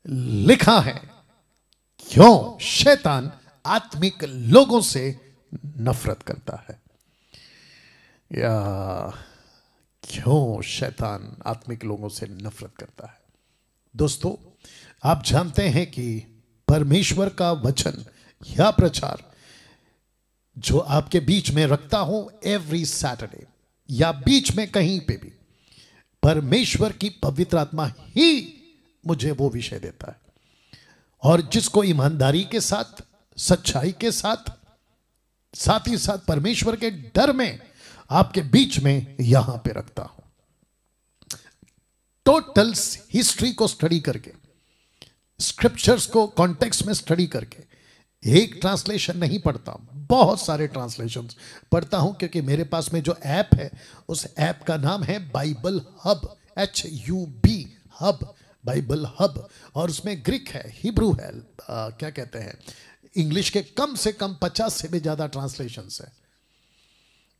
लिखा है, क्यों शैतान आत्मिक लोगों से नफरत करता है, या क्यों शैतान आत्मिक लोगों से नफरत करता है। दोस्तों, आप जानते हैं कि परमेश्वर का वचन या प्रचार जो आपके बीच में रखता हूं एवरी सैटरडे या बीच में कहीं पे भी, परमेश्वर की पवित्र आत्मा ही मुझे वो विषय देता है, और जिसको ईमानदारी के साथ, सच्चाई के साथ, साथ ही साथ परमेश्वर के डर में आपके बीच में यहां पे रखता हूं। टोटल हिस्ट्री को स्टडी करके, स्क्रिप्चर्स को कॉन्टेक्स्ट में स्टडी करके, एक ट्रांसलेशन नहीं पढ़ता, बहुत सारे ट्रांसलेशंस पढ़ता हूं, क्योंकि मेरे पास में जो ऐप है उस ऐप का नाम है Bible hub, HUB hub, Bible hub, और उसमें ग्रीक है, हिब्रू है, क्या कहते हैं, इंग्लिश के कम से कम 50 से भी ज्यादा ट्रांसलेशंस है,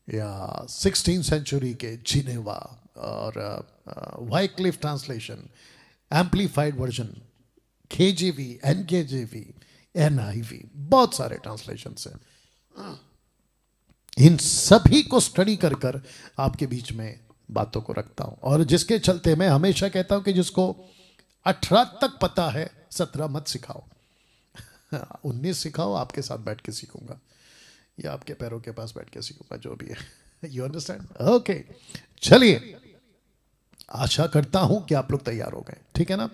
या 16वीं सेंचुरी के जिनेवा और Wycliffe translation, amplified version, KJV, NKJV, NIV, बहुत सारे ट्रांसलेशंस हैं। इन सभी को स्टडी कर कर आपके बीच में बातों को रखता हूं, और जिसके चलते मैं हमेशा कहता हूं कि जिसको 18 तक पता है 17 मत सिखाओ, 19 सिखाओ, आपके साथ बैठ के सीखूंगा या आपके पैरों के पास बैठ के सीखूंगा, जो भी है। You understand? ओके, चलिए, आशा करता हूं कि आप लोग तैयार हो गए, ठीक है ना।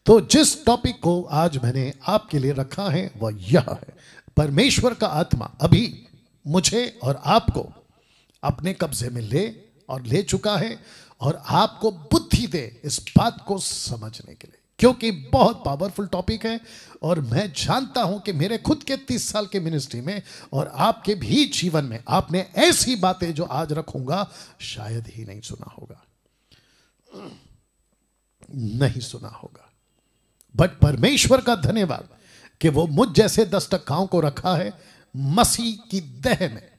तो जिस टॉपिक को आज मैंने आपके लिए रखा है वह यह है, परमेश्वर का आत्मा अभी मुझे और आपको अपने कब्जे में ले चुका है, और आपको बुद्धि दे इस बात को समझने के लिए, क्योंकि बहुत पावरफुल टॉपिक है, और मैं जानता हूं कि मेरे खुद के 30 साल के मिनिस्ट्री में और आपके भी जीवन में आपने ऐसी बातें जो आज रखूंगा शायद ही नहीं सुना होगा, नहीं सुना होगा। बट परमेश्वर का धन्यवाद कि वो मुझ जैसे 10 टक्काओं को रखा है मसीह की देह में,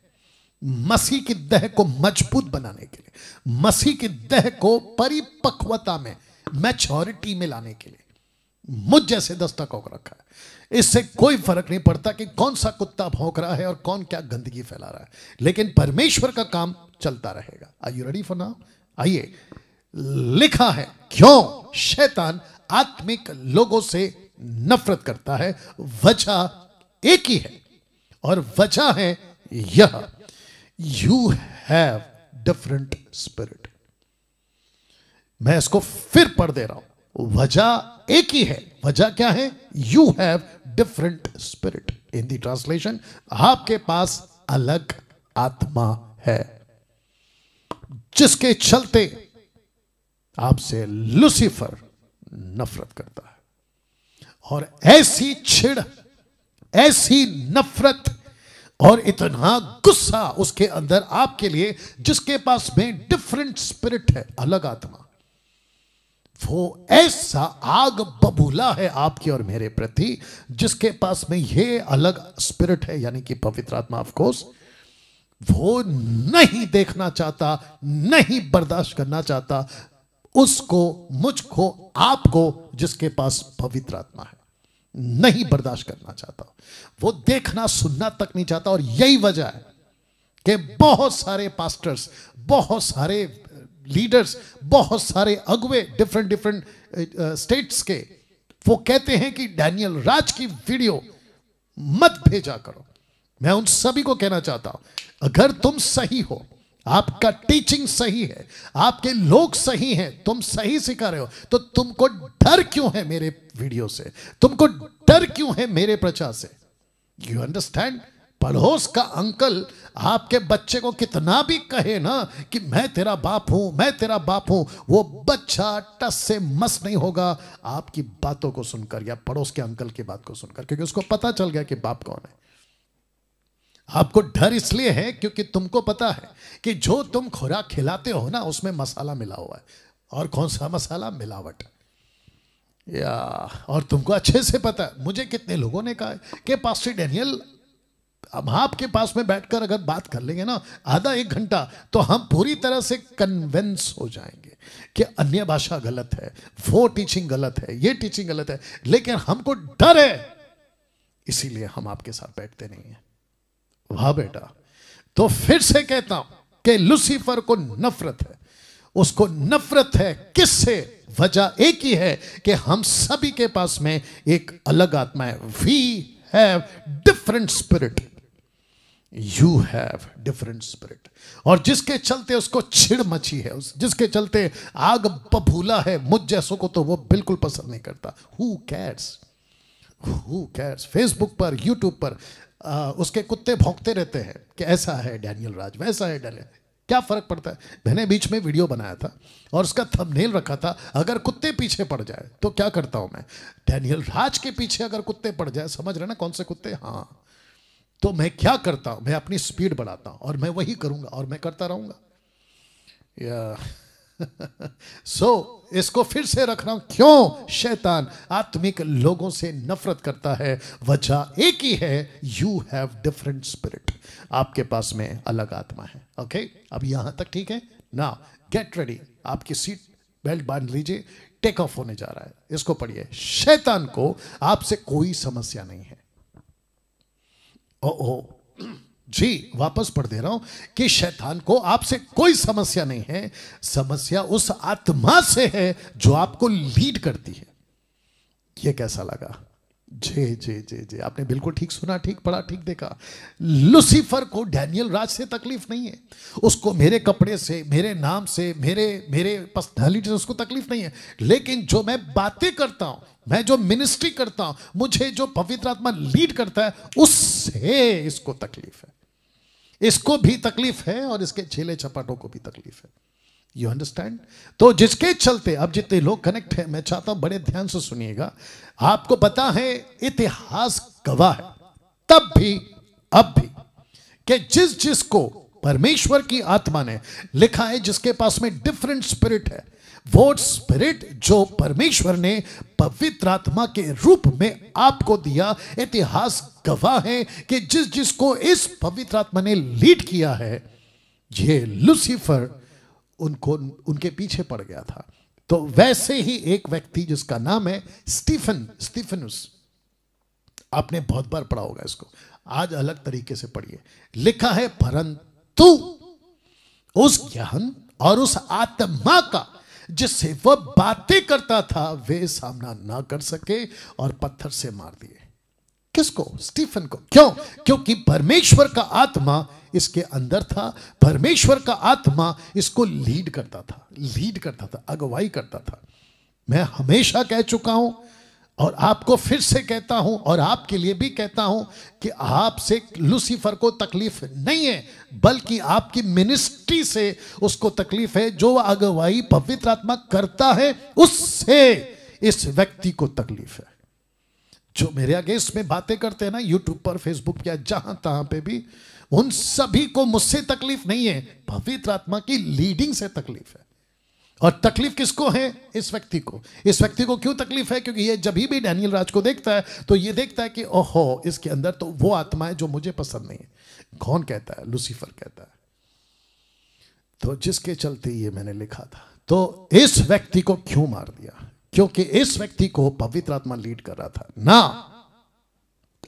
मसीह की देह को मजबूत बनाने के लिए, मसीह की देह को परिपक्वता में, मैच्योरिटी में लाने के लिए मुझ जैसे 10 टक्काओं को रखा है। इससे कोई फर्क नहीं पड़ता कि कौन सा कुत्ता भौंक रहा है और कौन क्या गंदगी फैला रहा है, लेकिन परमेश्वर का काम चलता रहेगा। Are you ready for now? आइए, लिखा है, क्यों शैतान आत्मिक लोगों से नफरत करता है, वजह एक ही है, और वजह है यह, यू हैव डिफरेंट स्पिरिट। मैं इसको फिर पढ़ दे रहा हूं, वजह एक ही है। वजह क्या है? You have different spirit. In the translation, आपके पास अलग आत्मा है, जिसके चलते आपसे लूसीफर नफरत करता है, और ऐसी चिढ़, ऐसी नफरत और इतना गुस्सा उसके अंदर आपके लिए, जिसके पास में डिफरेंट स्पिरिट है, अलग आत्मा, वो ऐसा आग बबूला है आपकी और मेरे प्रति, जिसके पास में ये अलग स्पिरिट है, यानी कि पवित्र आत्मा, ऑफ कोर्स, वो नहीं देखना चाहता, नहीं बर्दाश्त करना चाहता उसको, मुझको, आपको, जिसके पास पवित्र आत्मा है, नहीं बर्दाश्त करना चाहता, वो देखना सुनना तक नहीं चाहता। और यही वजह है कि बहुत सारे पास्टर्स, बहुत सारे लीडर्स, बहुत सारे अगुवे डिफरेंट स्टेट्स के, वो कहते हैं कि डैनियल राज की वीडियो मत भेजा करो। मैं उन सभी को कहना चाहता हूं, अगर तुम सही हो, आपका टीचिंग सही है, आपके लोग सही हैं, तुम सही सिखा रहे हो, तो तुमको डर क्यों है मेरे वीडियो से? तुमको डर क्यों है मेरे प्रचार से? You understand? पड़ोस का अंकल आपके बच्चे को कितना भी कहे ना कि मैं तेरा बाप हूं, मैं तेरा बाप हूं, वो बच्चा टस से मस नहीं होगा आपकी बातों को सुनकर, या पड़ोस के अंकल की बात को सुनकर, क्योंकि उसको पता चल गया कि बाप कौन है। आपको डर इसलिए है क्योंकि तुमको पता है कि जो तुम खुराक खिलाते हो ना, उसमें मसाला मिला हुआ है, और कौन सा मसाला? मिलावट। या और तुमको अच्छे से पता है, मुझे कितने लोगों ने कहा कि पास्टर डैनियल अब आपके पास में बैठकर अगर बात कर लेंगे ना आधा एक घंटा, तो हम पूरी तरह से कन्विंस हो जाएंगे कि अन्य भाषा गलत है, वो टीचिंग गलत है, ये टीचिंग गलत है, लेकिन हमको डर है, इसीलिए हम आपके साथ बैठते नहीं हैं। वाह बेटा। तो फिर से कहता हूं कि लूसीफर को नफरत है। उसको नफरत है किससे? वजह एक ही है कि हम सभी के पास में एक अलग आत्मा है। We have different spirit, you have different spirit. और जिसके चलते उसको चिढ़ मची है, जिसके चलते आग बबूला है, मुझ जैसों को तो वो बिल्कुल पसंद नहीं करता। Who cares, who cares. Facebook पर, यूट्यूब पर उसके कुत्ते भौंकते रहते हैं कि ऐसा है डैनियल राज, वैसा है डैनियल। क्या फर्क पड़ता है? मैंने बीच में वीडियो बनाया था और उसका थंबनेल रखा था, अगर कुत्ते पीछे पड़ जाए तो क्या करता हूं मैं। डैनियल राज के पीछे अगर कुत्ते पड़ जाए, समझ रहे ना कौन से कुत्ते? हाँ, तो मैं क्या करता हूं, मैं अपनी स्पीड बढ़ाता हूं और मैं वही करूंगा और मैं करता रहूंगा। इसको फिर से रख रहा हूं। क्यों शैतान आत्मिक लोगों से नफरत करता है? वजह एक ही है, यू हैव डिफरेंट स्पिरिट। आपके पास में अलग आत्मा है। ओके, अब यहां तक ठीक है ना? गेट रेडी, आपकी सीट बेल्ट बांध लीजिए, टेक ऑफ होने जा रहा है। इसको पढ़िए। शैतान को आपसे कोई समस्या नहीं है। ओ जी, वापस पढ़ दे रहा हूं कि शैतान को आपसे कोई समस्या नहीं है। समस्या उस आत्मा से है जो आपको लीड करती है। ये कैसा लगा? जी जी जी जी, आपने बिल्कुल ठीक सुना, ठीक पढ़ा, ठीक देखा। लूसीफर को डैनियल राज से तकलीफ नहीं है। उसको मेरे कपड़े से, मेरे नाम से, मेरे पर्सनालिटी से उसको तकलीफ नहीं है। लेकिन जो मैं बातें करता हूं, मैं जो मिनिस्ट्री करता हूं, मुझे जो पवित्र आत्मा लीड करता है, उससे इसको तकलीफ है। इसको भी तकलीफ है और इसके चेले चपाटों को भी तकलीफ है। You understand? तो जिसके चलते अब जितने लोग कनेक्ट हैं, मैं चाहता हूं बड़े ध्यान से सुनिएगा। आपको पता है, इतिहास गवाह है तब भी अब भी कि जिसको परमेश्वर की आत्मा ने लिखा है, जिसके पास में डिफरेंट स्पिरिट है, वो स्पिरिट जो परमेश्वर ने पवित्र आत्मा के रूप में आपको दिया, इतिहास गवाह है कि जिसको इस पवित्र आत्मा ने लीड किया है, ये लूसीफर उनके पीछे पड़ गया था। तो वैसे ही एक व्यक्ति जिसका नाम है स्टीफनुस, आपने बहुत बार पढ़ा होगा इसको, आज अलग तरीके से पढ़िए। लिखा है, परंतु उस ज्ञान और उस आत्मा का जिससे वह बातें करता था, वे सामना ना कर सके और पत्थर से मार दिए। किसको? स्टीफन को। क्यों? क्योंकि परमेश्वर का आत्मा इसके अंदर था। परमेश्वर का आत्मा इसको लीड करता था, अगुवाई करता था। मैं हमेशा कह चुका हूं और आपको फिर से कहता हूं और आपके लिए भी कहता हूं कि आपसे लूसीफर को तकलीफ नहीं है, बल्कि आपकी मिनिस्ट्री से उसको तकलीफ है। जो अगुवाई पवित्र आत्मा करता है, उससे इस व्यक्ति को तकलीफ है। जो मेरे अगेंस्ट में बातें करते हैं ना, यूट्यूब पर, फेसबुक या जहां तहां पे भी, उन सभी को मुझसे तकलीफ नहीं है, पवित्र आत्मा की लीडिंग से तकलीफ है। और तकलीफ किसको है? इस व्यक्ति को। इस व्यक्ति को क्यों तकलीफ है? क्योंकि ये जब भी डैनियल राज को देखता है तो ये देखता है कि ओहो, इसके अंदर तो वो आत्मा है जो मुझे पसंद नहीं है। कौन कहता है? लूसीफर कहता है। तो जिसके चलते ये मैंने लिखा था। तो इस व्यक्ति को क्यों मार दिया? क्योंकि इस व्यक्ति को पवित्र आत्मा लीड कर रहा था ना।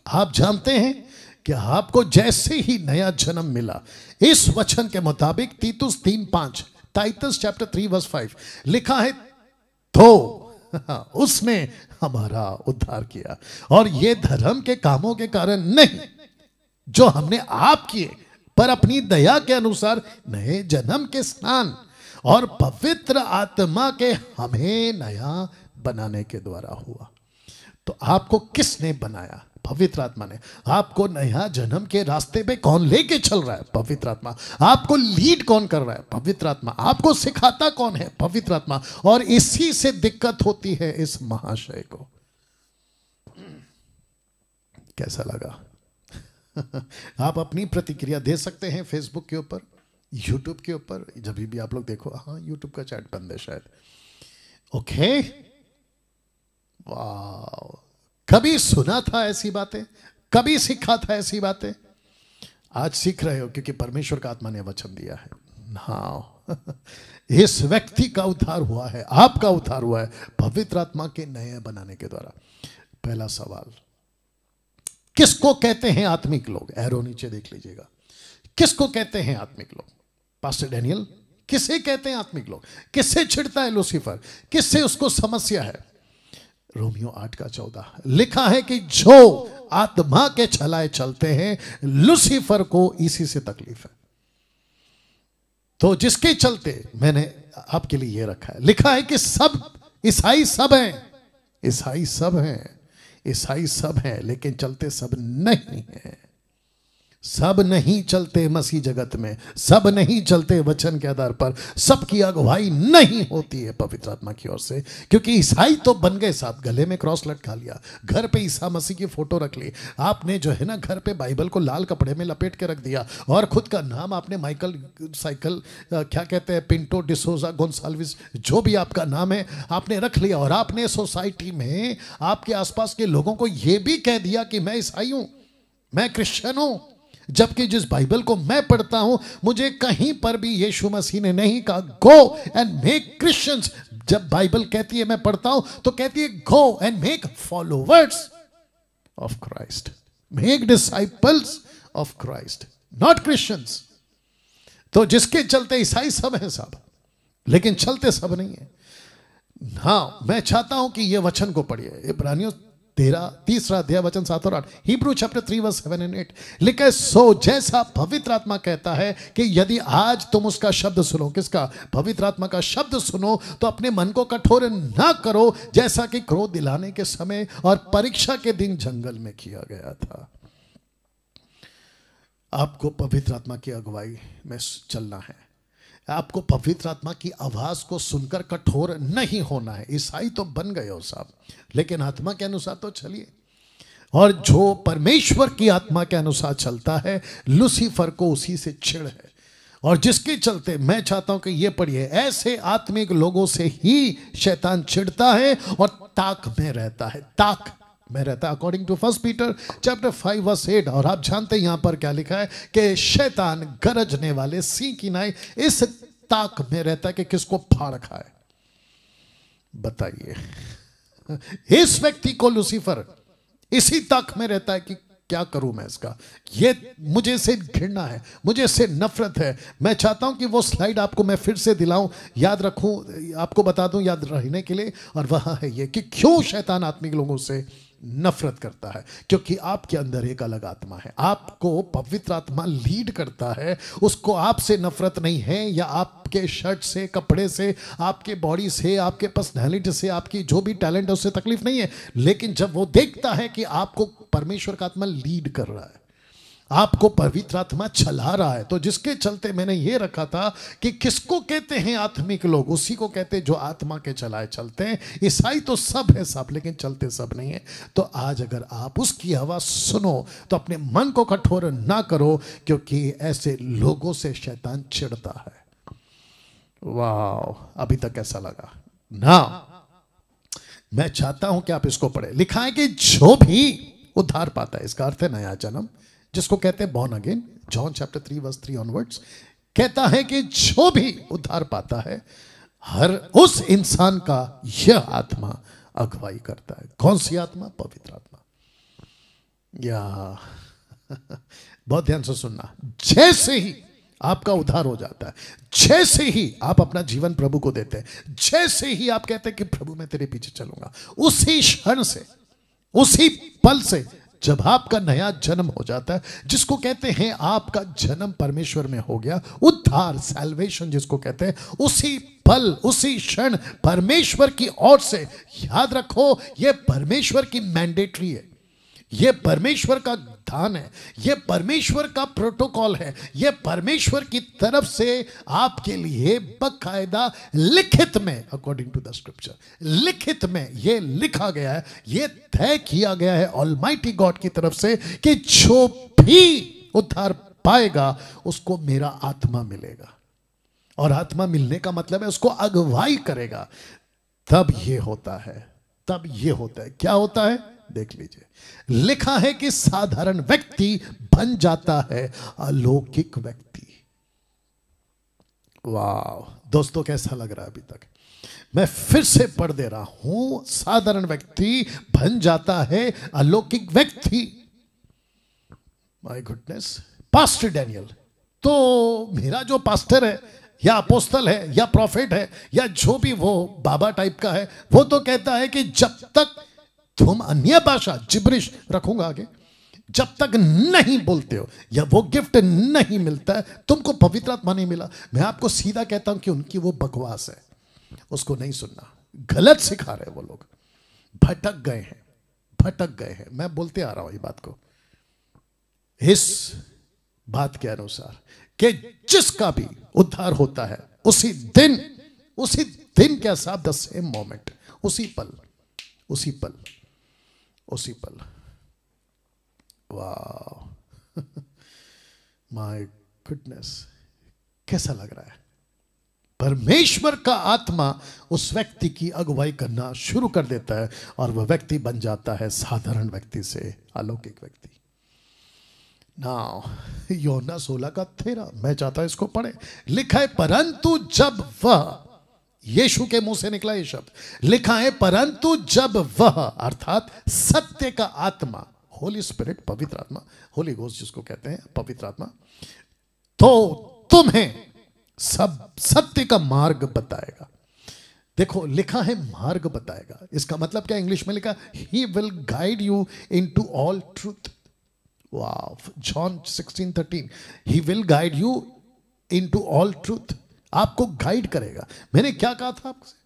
आप जानते हैं कि आपको जैसे ही नया जन्म मिला, इस वचन के मुताबिक तीतुस 3:5, टाइटस चैप्टर 3 वर्स 5 लिखा है, तो उसने हमारा उद्धार किया, और ये धर्म के कामों के कारण नहीं जो हमने आप किए, पर अपनी दया के अनुसार नए जन्म के स्नान और पवित्र आत्मा के हमें नया बनाने के द्वारा हुआ। तो आपको किसने बनाया? पवित्र आत्मा ने। आपको नया जन्म के रास्ते पे कौन लेके चल रहा है? पवित्र आत्मा। आपको लीड कौन कर रहा है? पवित्र आत्मा। आपको सिखाता कौन है? पवित्र आत्मा। और इसी से दिक्कत होती है इस महाशय को। कैसा लगा? आप अपनी प्रतिक्रिया दे सकते हैं फेसबुक के ऊपर, यूट्यूब के ऊपर, जब भी आप लोग देखो। हाँ, यूट्यूब का चैट बंद है शायद। ओके, वाह, कभी सुना था ऐसी बातें? कभी सीखा था ऐसी बातें? आज सीख रहे हो क्योंकि परमेश्वर का आत्मा ने वचन दिया है। हाँ, इस व्यक्ति का उद्धार हुआ है, आपका उद्धार हुआ है पवित्र आत्मा के नए बनाने के द्वारा। पहला सवाल, किसको कहते हैं आत्मिक लोग? एरो नीचे देख लीजिएगा। किसको कहते हैं आत्मिक लोग? पास्टर डैनियल, किसे कहते हैं आत्मिक लोग? किससे छिड़ता है लूसीफर? किससे उसको समस्या है? रोमियो 8:14 लिखा है कि जो आत्मा के छलाए चलते हैं, लूसीफर को इसी से तकलीफ है। तो जिसके चलते मैंने आपके लिए यह रखा है, लिखा है कि सब ईसाई सब हैं, ईसाई सब हैं, ईसाई सब हैं, लेकिन चलते सब नहीं हैं। सब नहीं चलते मसीह जगत में, सब नहीं चलते वचन के आधार पर, सबकी अगुवाई नहीं होती है पवित्र आत्मा की ओर से। क्योंकि ईसाई तो बन गए साहब, गले में क्रॉस लटका लिया, घर पे ईसा मसीह की फोटो रख ली, आपने जो है ना घर पे बाइबल को लाल कपड़े में लपेट के रख दिया, और खुद का नाम आपने माइकल साइकिल क्या कहते हैं, पिंटो डिसोजा गोंसाल्विस, जो भी आपका नाम है आपने रख लिया, और आपने सोसाइटी में आपके आसपास के लोगों को यह भी कह दिया कि मैं ईसाई हूं, मैं क्रिश्चियन हूं। जबकि जिस बाइबल को मैं पढ़ता हूं, मुझे कहीं पर भी यीशु मसीह ने नहीं कहा गो एंड मेक क्रिश्चियंस। जब बाइबल कहती है, मैं पढ़ता हूं तो कहती है go and make followers of Christ, make disciples of Christ, not Christians. तो जिसके चलते ईसाई सब हैं साहब, लेकिन चलते सब नहीं है। हां, मैं चाहता हूं कि यह वचन को पढ़िए, इब्रानियों 13 अध्याय वचन 7 और 8, हिब्रू चैप्टर 3 वर्स 7 and 8 लिखा है, सो जैसा पवित्र आत्मा कहता है कि यदि आज तुम उसका शब्द सुनो, किसका? पवित्र आत्मा का शब्द सुनो, तो अपने मन को कठोर ना करो, जैसा कि क्रोध दिलाने के समय और परीक्षा के दिन जंगल में किया गया था। आपको पवित्र आत्मा की अगुवाई में चलना है, आपको पवित्र आत्मा की आवाज को सुनकर कठोर नहीं होना है। ईसाई तो बन गए हो साहब, लेकिन आत्मा के अनुसार तो चलिए। और जो परमेश्वर की आत्मा के अनुसार चलता है, लूसीफर को उसी से चिढ़ है। और जिसके चलते मैं चाहता हूं कि ये पढ़िए, ऐसे आत्मिक लोगों से ही शैतान चिढ़ता है और ताक में रहता है, ताक में रहता है, according to 1 Peter chapter 5 verse 8। और आप जानते हैं यहां पर क्या लिखा है कि शैतान गरजने वाले सिंह की नाई इस ताक में रहता है कि किसको फाड़ खाए। बताइए, इस व्यक्ति को लूसीफर इसी ताक में रहता है कि क्या करूं मैं इसका, ये मुझे से घृणा है, मुझे से नफरत है। मैं चाहता हूं कि वो स्लाइड आपको मैं फिर से दिलाऊं, याद रखूं, आपको बता दूं याद रहने के लिए। और वहां है ये कि क्यों शैतान आत्मिक लोगों से नफरत करता है, क्योंकि आपके अंदर एक अलग आत्मा है, आपको पवित्र आत्मा लीड करता है। उसको आपसे नफरत नहीं है, या आपके शर्ट से, कपड़े से, आपके बॉडी से, आपके पर्सनैलिटी से, आपकी जो भी टैलेंट है उससे तकलीफ नहीं है। लेकिन जब वो देखता है कि आपको परमेश्वर का आत्मा लीड कर रहा है, आपको पवित्र आत्मा चला रहा है, तो जिसके चलते मैंने ये रखा था कि किसको कहते हैं आत्मिक लोग? उसी को कहते हैं जो आत्मा के चलाए चलते हैं। ईसाई तो सब है सब, लेकिन चलते सब नहीं है। तो आज अगर आप उसकी आवाज सुनो तो अपने मन को कठोर ना करो, क्योंकि ऐसे लोगों से शैतान चिढ़ता है। वाह, अभी तक कैसा लगा ना? मैं चाहता हूं कि आप इसको पढ़े। लिखा है कि जो भी उद्धार पाता है, इसका अर्थ है नया जन्म, जिसको कहते हैं born again, John chapter 3 verse 3 onwards, कहता है कि जो भी उद्धार पाता है, हर उस इंसान का यह आत्मा अगुवाई करता है। कौन सी आत्मा? पवित्र आत्मा। या बहुत ध्यान से सुनना, जैसे ही आपका उद्धार हो जाता है, जैसे ही आप अपना जीवन प्रभु को देते हैं, जैसे ही आप कहते हैं कि प्रभु मैं तेरे पीछे चलूंगा, उसी क्षण से, उसी पल से जब आपका नया जन्म हो जाता है, जिसको कहते हैं आपका जन्म परमेश्वर में हो गया, उद्धार, सैल्वेशन जिसको कहते हैं, उसी पल, उसी क्षण परमेश्वर की ओर से, याद रखो ये परमेश्वर की मैंडेटरी है, ये परमेश्वर का दान है, ये परमेश्वर का प्रोटोकॉल है, ये परमेश्वर की तरफ से आपके लिए बकायदा लिखित में, अकॉर्डिंग टू द स्क्रिप्चर, लिखित में ये लिखा गया है, ये तय किया गया है ऑलमाइटी गॉड की तरफ से कि जो भी उद्धार पाएगा उसको मेरा आत्मा मिलेगा। और आत्मा मिलने का मतलब है उसको अगुवाई करेगा। तब ये होता है, तब ये होता है, क्या होता है? देख लीजिए, लिखा है कि साधारण व्यक्ति बन जाता है अलौकिक व्यक्ति। वाह दोस्तों, कैसा लग रहा है अभी तक? मैं फिर से पढ़ दे रहा हूं, साधारण व्यक्ति बन जाता है अलौकिक व्यक्ति। माय गुडनेस, पास्टर डैनियल, तो मेरा जो पास्टर है या अपोस्तल है या प्रॉफिट है या जो भी वो बाबा टाइप का है, वो तो कहता है कि जब तक तुम अन्य भाषा जिब्रिश रखूंगा आगे, जब तक नहीं बोलते हो या वो गिफ्ट नहीं मिलता है, तुमको पवित्र आत्मा नहीं मिला। मैं आपको सीधा कहता हूं कि उनकी वो बकवास है, उसको नहीं सुनना। गलत सिखा रहे वो लोग, भटक गए हैं, भटक गए हैं। मैं बोलते आ रहा हूं ये बात को इस बात के अनुसार कि जिसका भी उद्धार होता है उसी दिन क्या साहब, द सेम मोमेंट, उसी पल। वाह माय गुडनेस, कैसा लग रहा है? परमेश्वर का आत्मा उस व्यक्ति की अगुवाई करना शुरू कर देता है और वह व्यक्ति बन जाता है साधारण व्यक्ति से अलौकिक व्यक्ति। नाउ यूहन्ना 16:13, मैं चाहता हूं इसको पढ़े। लिखा है परंतु जब वह, यीशु के मुंह से निकला ये शब्द, लिखा है परंतु जब वह, अर्थात सत्य का आत्मा, होली स्पिरिट, पवित्र आत्मा, होली घोस्ट जिसको कहते हैं, पवित्र आत्मा, तो तुम्हें सब सत्य का मार्ग बताएगा। देखो लिखा है मार्ग बताएगा, इसका मतलब क्या? इंग्लिश में लिखा he will guide you into all truth. Wow, John 16:13, he will guide you into all truth, आपको गाइड करेगा। मैंने क्या कहा था आपसे?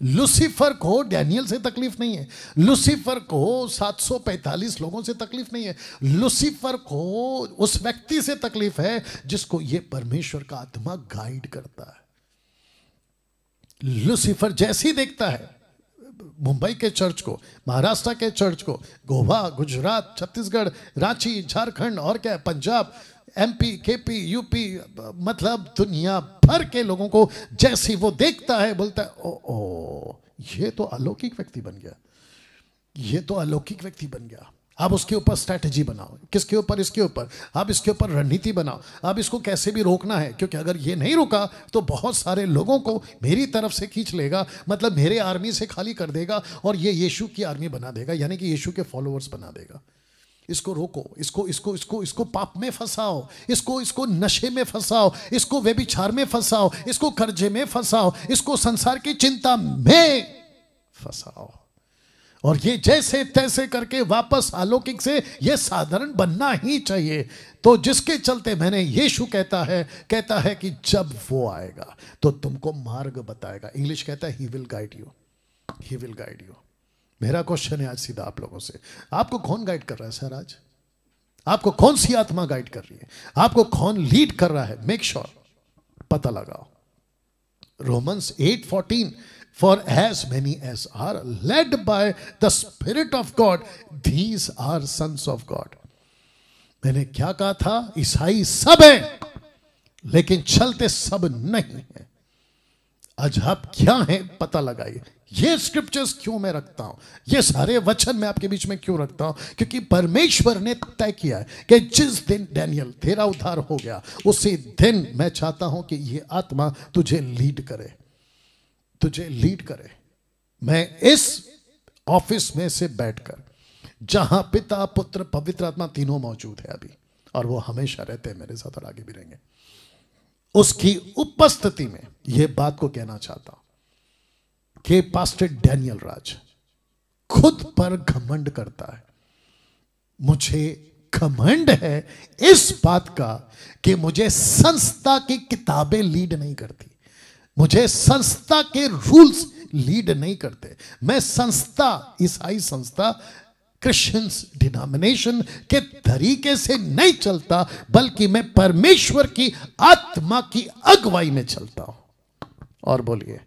लूसीफर को डैनियल से तकलीफ नहीं है, लूसीफर को 745 लोगों से तकलीफ नहीं है, लूसीफर को उस व्यक्ति से तकलीफ है जिसको ये परमेश्वर का आत्मा गाइड करता है। लूसीफर जैसे ही देखता है मुंबई के चर्च को, महाराष्ट्र के चर्च को, गोवा, गुजरात, छत्तीसगढ़, रांची, झारखंड और क्या पंजाब, एमपी, केपी, यूपी, मतलब दुनिया भर के लोगों को जैसे वो देखता है बोलता है ओ ये तो अलौकिक व्यक्ति बन गया, ये तो अलौकिक व्यक्ति बन गया। आप उसके ऊपर स्ट्रैटेजी बनाओ, किसके ऊपर? इसके ऊपर। आप इसके ऊपर रणनीति बनाओ, आप इसको कैसे भी रोकना है, क्योंकि अगर ये नहीं रुका तो बहुत सारे लोगों को मेरी तरफ से खींच लेगा, मतलब मेरे आर्मी से खाली कर देगा और ये यीशु की आर्मी बना देगा, यानी कि यीशु के फॉलोअर्स बना देगा। इसको रोको, इसको पाप में फंसाओ, इसको नशे में फंसाओ, इसको व्यभिचार में फंसाओ, इसको कर्जे में फंसाओ, इसको संसार की चिंता में फंसाओ, और ये जैसे तैसे करके वापस अलौकिक से ये साधारण बनना ही चाहिए। तो जिसके चलते मैंने यीशु कहता है कि जब वो आएगा तो तुमको मार्ग बताएगा। इंग्लिश कहता है he will guide you, he will guide you. मेरा क्वेश्चन है आज सीधा आप लोगों से, आपको कौन गाइड कर रहा है सर? आज आपको कौन सी आत्मा गाइड कर रही है? आपको कौन लीड कर रहा है? मेक श्योर, पता लगाओ। Romans 8:14, for as many as are led by the Spirit of God, these are sons of God. मैंने क्या कहा था? ईसाई सब हैं लेकिन चलते सब नहीं है। आज आप क्या हैं पता लगाइए। ये स्क्रिप्चर्स क्यों मैं रखता हूं, ये सारे वचन मैं आपके बीच में क्यों रखता हूं? क्योंकि परमेश्वर ने तय किया है कि जिस दिन डैनियल तेरा उद्धार हो गया उसी दिन मैं चाहता हूं कि ये आत्मा तुझे लीड करे, तुझे लीड करे। मैं इस ऑफिस में से बैठकर, जहां पिता, पुत्र, पवित्र आत्मा तीनों मौजूद है अभी, और वो हमेशा रहते हैं मेरे साथ और आगे भी रहेंगे, उसकी उपस्थिति में यह बात को कहना चाहता हूं कि पास्टर डैनियल राज खुद पर घमंड करता है। मुझे घमंड है इस बात का कि मुझे संस्था की किताबें लीड नहीं करती, मुझे संस्था के रूल्स लीड नहीं करते। मैं संस्था, ईसाई संस्था, क्रिश्चियंस डिनोमिनेशन के तरीके से नहीं चलता, बल्कि मैं परमेश्वर की आत्मा की अगुवाई में चलता हूं। और बोलिए,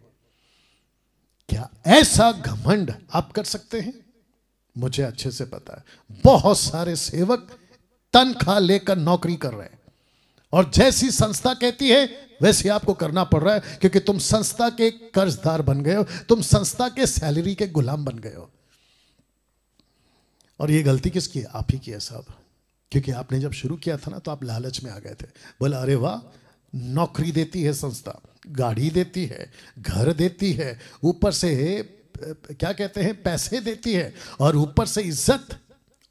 क्या ऐसा घमंड आप कर सकते हैं? मुझे अच्छे से पता है बहुत सारे सेवक तनख्वाह लेकर नौकरी कर रहे हैं, और जैसी संस्था कहती है वैसे आपको करना पड़ रहा है, क्योंकि तुम संस्था के कर्जदार बन गए हो, तुम संस्था के सैलरी के गुलाम बन गए हो। और ये गलती किसकी है? आप ही की है साहब, क्योंकि आपने जब शुरू किया था ना तो आप लालच में आ गए थे। बोला अरे वाह, नौकरी देती है संस्था, गाड़ी देती है, घर देती है, ऊपर से क्या कहते हैं पैसे देती है, और ऊपर से इज्जत,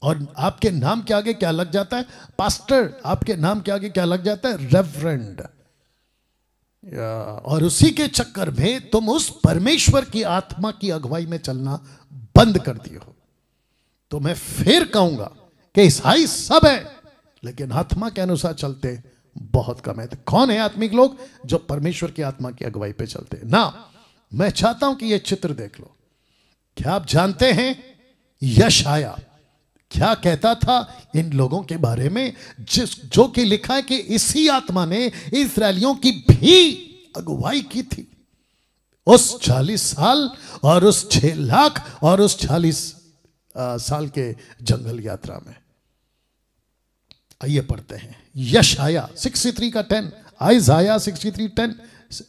और आपके नाम के आगे क्या लग जाता है? पास्टर। आपके नाम के आगे क्या लग जाता है? रेवरेंड। और उसी के चक्कर में तुम उस परमेश्वर की आत्मा की अगुवाई में चलना बंद कर दिए हो। तो मैं फिर कहूंगा कि ईसाई सब है, लेकिन आत्मा के अनुसार चलते बहुत कम है। तो कौन है आत्मिक लोग? जो परमेश्वर की आत्मा की अगुवाई पे चलते हैं ना। मैं चाहता हूं कि यह चित्र देख लो। क्या आप जानते हैं यशाया क्या कहता था इन लोगों के बारे में, जो कि लिखा है कि इसी आत्मा ने इस्राएलियों की भी अगुवाई की थी उस 40 साल और उस 6 लाख और उस 40 साल के जंगल यात्रा में। आइए पढ़ते हैं यशाया 63 का 10, आइजाया 63:10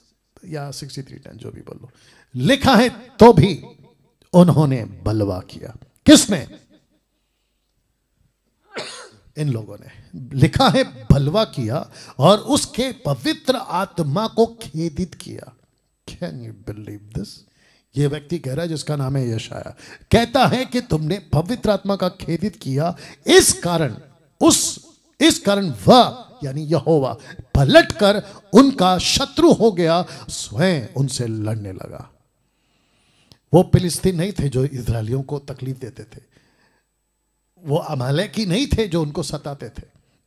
या 63:10 जो भी बोलो। लिखा है तो भी उन्होंने बलवा किया। किसने? इन लोगों ने। लिखा है बलवा किया और उसके पवित्र आत्मा को खेदित किया। Can you believe this? ये व्यक्ति कह रहा है जिसका नाम है यशाया, कहता है कि तुमने पवित्र आत्मा का खेदित किया, इस कारण वह यानी यहोवा पलटकर उनका शत्रु हो गया, स्वयं उनसे लड़ने लगा। वो फिलिस्तीन नहीं थे जो इस्राएलियों को तकलीफ देते थे, वो अमालेकी नहीं थे जो उनको सताते थे,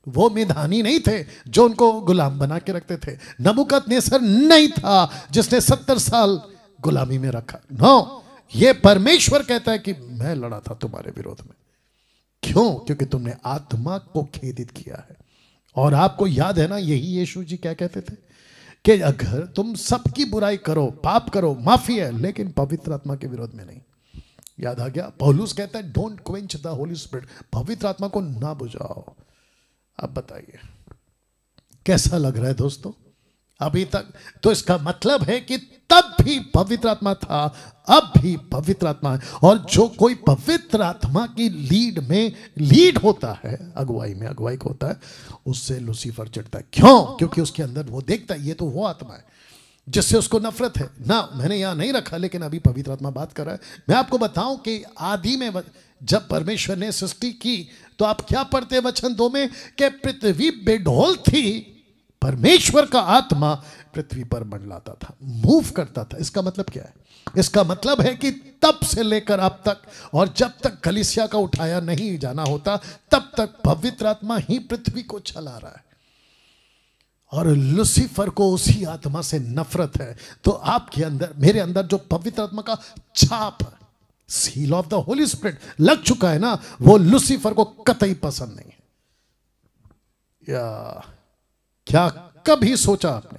वो मिधानी नहीं थे जो उनको गुलाम बना के रखते थे, नबूकदनेस्सर नहीं था जिसने 70 साल गुलामी में रखा। नो, ये परमेश्वर कहता है कि मैं लड़ा था तुम्हारे विरोध में। क्यों? क्योंकि तुमने आत्मा को खेदित किया है। और आपको याद है ना, यही यीशु जी क्या कहते थे कि अगर तुम सबकी बुराई करो, पाप करो, माफी है, लेकिन पवित्र आत्मा के विरोध में नहीं। याद आ गया? पौलुस कहता है don't quench the Holi spirit, पवित्र आत्मा को ना बुझाओ। अब बताइए कैसा लग रहा है दोस्तों अभी तक? तो इसका मतलब है कि तब भी पवित्र आत्मा था, अब भी पवित्र आत्मा है। और जो कोई पवित्र आत्मा की लीड होता है, अगुवाई में अगुवाई को होता है, उससे लूसीफर चिढ़ता है। क्यों? क्योंकि उसके अंदर वो देखता है ये तो वो आत्मा है जिससे उसको नफरत है ना। मैंने यहां नहीं रखा, लेकिन अभी पवित्र आत्मा बात कर रहा है। मैं आपको बताऊं कि आदि में जब परमेश्वर ने सृष्टि की तो आप क्या पढ़ते वचन 2 में कि पृथ्वी बेढोल थी, परमेश्वर का आत्मा पृथ्वी पर मंडलाता था, मूव करता था। इसका मतलब क्या है? इसका मतलब है कि तब से लेकर अब तक, और जब तक कलीसिया का उठाया नहीं जाना होता, तब तक पवित्र आत्मा ही पृथ्वी को चला रहा है। और लूसीफर को उसी आत्मा से नफरत है। तो आपके अंदर, मेरे अंदर जो पवित्र आत्मा का छाप, seal of the Holi spirit लग चुका है ना, वो लूसीफर को कतई पसंद नहीं है। या क्या कभी सोचा आपने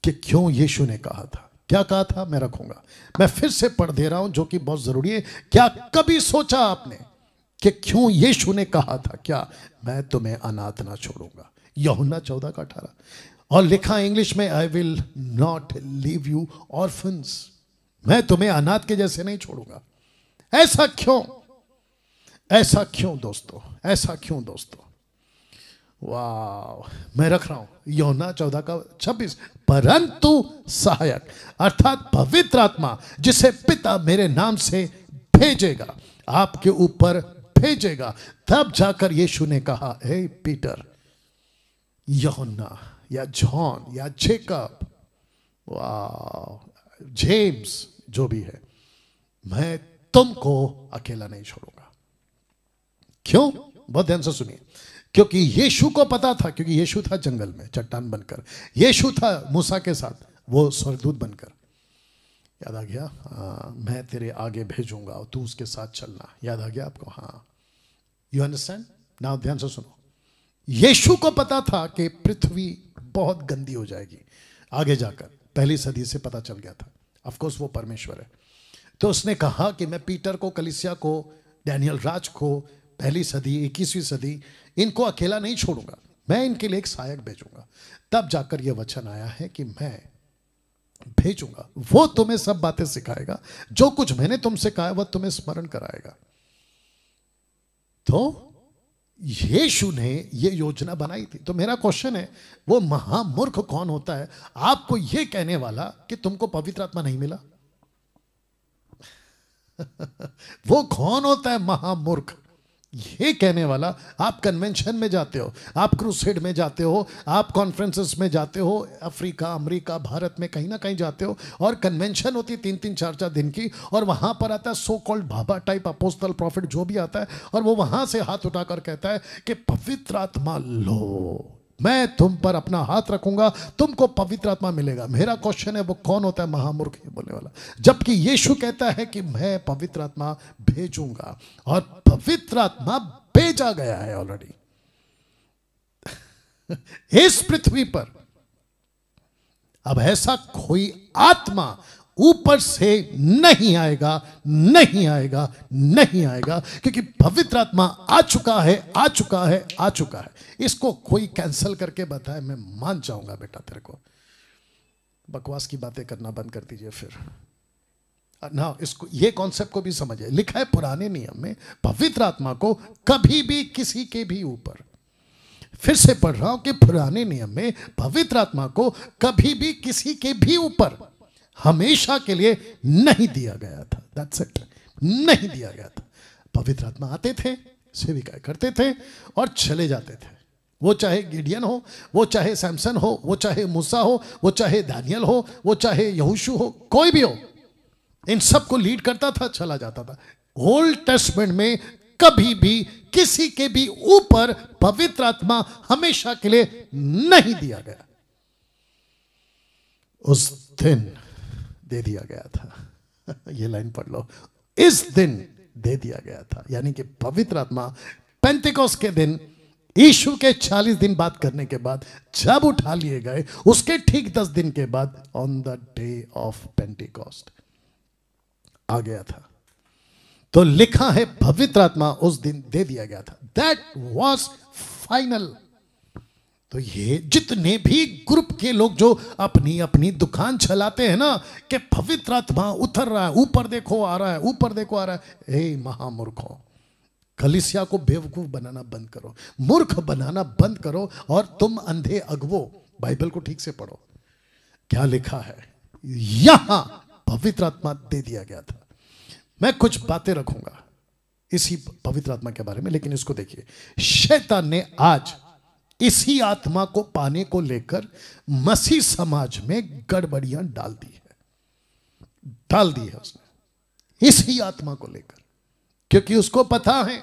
कि क्यों यीशु ने कहा था? क्या कहा था? मैं रखूंगा, मैं फिर से पढ़ दे रहा हूं जो कि बहुत जरूरी है। क्या कभी सोचा आपने कि क्यों यीशु ने कहा था, क्या मैं तुम्हें अनाथ ना छोड़ूंगा? यूहन्ना 14:18। और लिखा इंग्लिश में, I will not leave you orphans, मैं तुम्हें अनाथ के जैसे नहीं छोड़ूंगा। ऐसा क्यों? ऐसा क्यों दोस्तों? ऐसा क्यों दोस्तों? वाह, मैं रख रहा हूं यूहन्ना 14:26। परंतु सहायक अर्थात पवित्र आत्मा, जिसे पिता मेरे नाम से भेजेगा, आपके ऊपर भेजेगा। तब जाकर यीशु ने कहा, हे पीटर, यूहन्ना या जॉन या जेकब, वाह, जेम्स, जो भी है, मैं तुमको अकेला नहीं छोड़ूंगा। क्यों? बहुत ध्यान से सुनिए। क्योंकि यीशु को पता था, क्योंकि यीशु था जंगल में चट्टान बनकर, यीशु था मूसा के साथ वो स्वर्गदूत बनकर। याद आ गया? मैं तेरे आगे भेजूंगा और तू उसके साथ चलना। याद आ गया आपको? हाँ, यू अंडरस्टैंड नाउ? ध्यान से सुनो। यीशु को पता था कि पृथ्वी बहुत गंदी हो जाएगी आगे जाकर, पहली सदी से पता चल गया था। ऑफ कोर्स वो परमेश्वर है। तो उसने कहा कि मैं पीटर को, कलीसिया को, डैनियल राज को, पहली सदी, 21वीं सदी, इनको अकेला नहीं छोड़ूंगा, मैं इनके लिए एक सहायक भेजूंगा। तब जाकर यह वचन आया है कि मैं भेजूंगा, वो तुम्हें सब बातें सिखाएगा, जो कुछ मैंने तुमसे कहा वह तुम्हें स्मरण कराएगा। तो यीशु ने ये योजना बनाई थी। तो मेरा क्वेश्चन है, वो महामूर्ख कौन होता है आपको ये कहने वाला कि तुमको पवित्र आत्मा नहीं मिला? वो कौन होता है महामूर्ख ये कहने वाला? आप कन्वेंशन में जाते हो, आप क्रूसेड में जाते हो, आप कॉन्फ्रेंसेस में जाते हो, अफ्रीका, अमेरिका, भारत में कहीं ना कहीं जाते हो, और कन्वेंशन होती 3-3, 4-4 दिन की, और वहां पर आता है सो कॉल्ड बाबा टाइप अपोस्टल प्रॉफिट जो भी आता है, और वो वहां से हाथ उठाकर कहता है कि पवित्र आत्मा लो, मैं तुम पर अपना हाथ रखूंगा, तुमको पवित्र आत्मा मिलेगा। मेरा क्वेश्चन है, वो कौन होता है महामूर्ख ये बोलने वाला? जबकि यीशु कहता है कि मैं पवित्र आत्मा भेजूंगा, और पवित्र आत्मा भेजा गया है ऑलरेडी इस पृथ्वी पर। अब ऐसा कोई आत्मा ऊपर से नहीं आएगा, नहीं आएगा, नहीं आएगा, क्योंकि पवित्र आत्मा आ चुका है, आ चुका है, आ चुका है। इसको कोई कैंसिल करके बताए, मैं मान जाऊंगा बेटा तेरे को। बकवास की बातें करना बंद कर दीजिए फिर ना। इसको, ये कॉन्सेप्ट को भी समझिए। लिखा है पुराने नियम में पवित्र आत्मा को कभी भी किसी के भी ऊपर, फिर से पढ़ रहा हूं कि पुराने नियम में पवित्र आत्मा को कभी भी किसी के भी ऊपर हमेशा के लिए नहीं दिया गया था। दैट्स इट, नहीं दिया गया था। पवित्र आत्मा आते थे, सेविकाएं करते थे और चले जाते थे। वो चाहे गिडियन हो, वो चाहे सैमसन हो, वो चाहे मूसा हो, वो चाहे दानियल हो, वो चाहे यहोशू हो, कोई भी हो, इन सबको लीड करता था, चला जाता था। ओल्ड टेस्टमेंट में कभी भी किसी के भी ऊपर पवित्र आत्मा हमेशा के लिए नहीं दिया गया। उस दिन दे दिया गया था ये लाइन पढ़ लो, इस दिन दे दिया गया था। यानी कि पवित्र आत्मा पेंतिकोस्त के दिन, यीशु के 40 दिन बात करने के बाद जब उठा लिए गए, उसके ठीक 10 दिन के बाद on the day of Pentecost आ गया था। तो लिखा है पवित्र आत्मा उस दिन दे दिया गया था। That was final. तो ये जितने भी ग्रुप के लोग जो अपनी अपनी दुकान चलाते हैं ना कि पवित्र आत्मा उतर रहा है, ऊपर देखो आ रहा है, ऊपर देखो आ रहा है, हे महामूर्खों, कलीसिया को बेवकूफ बनाना बंद करो, मूर्ख बनाना बंद करो, और तुम अंधे अगवो बाइबल को ठीक से पढ़ो। क्या लिखा है? यहां पवित्र आत्मा दे दिया गया था। मैं कुछ बातें रखूंगा इसी पवित्र आत्मा के बारे में, लेकिन इसको देखिए, शैतान ने आज इसी आत्मा को पाने को लेकर मसीह समाज में गड़बड़ियां डाल दी है उसने, इसी आत्मा को लेकर, क्योंकि उसको पता है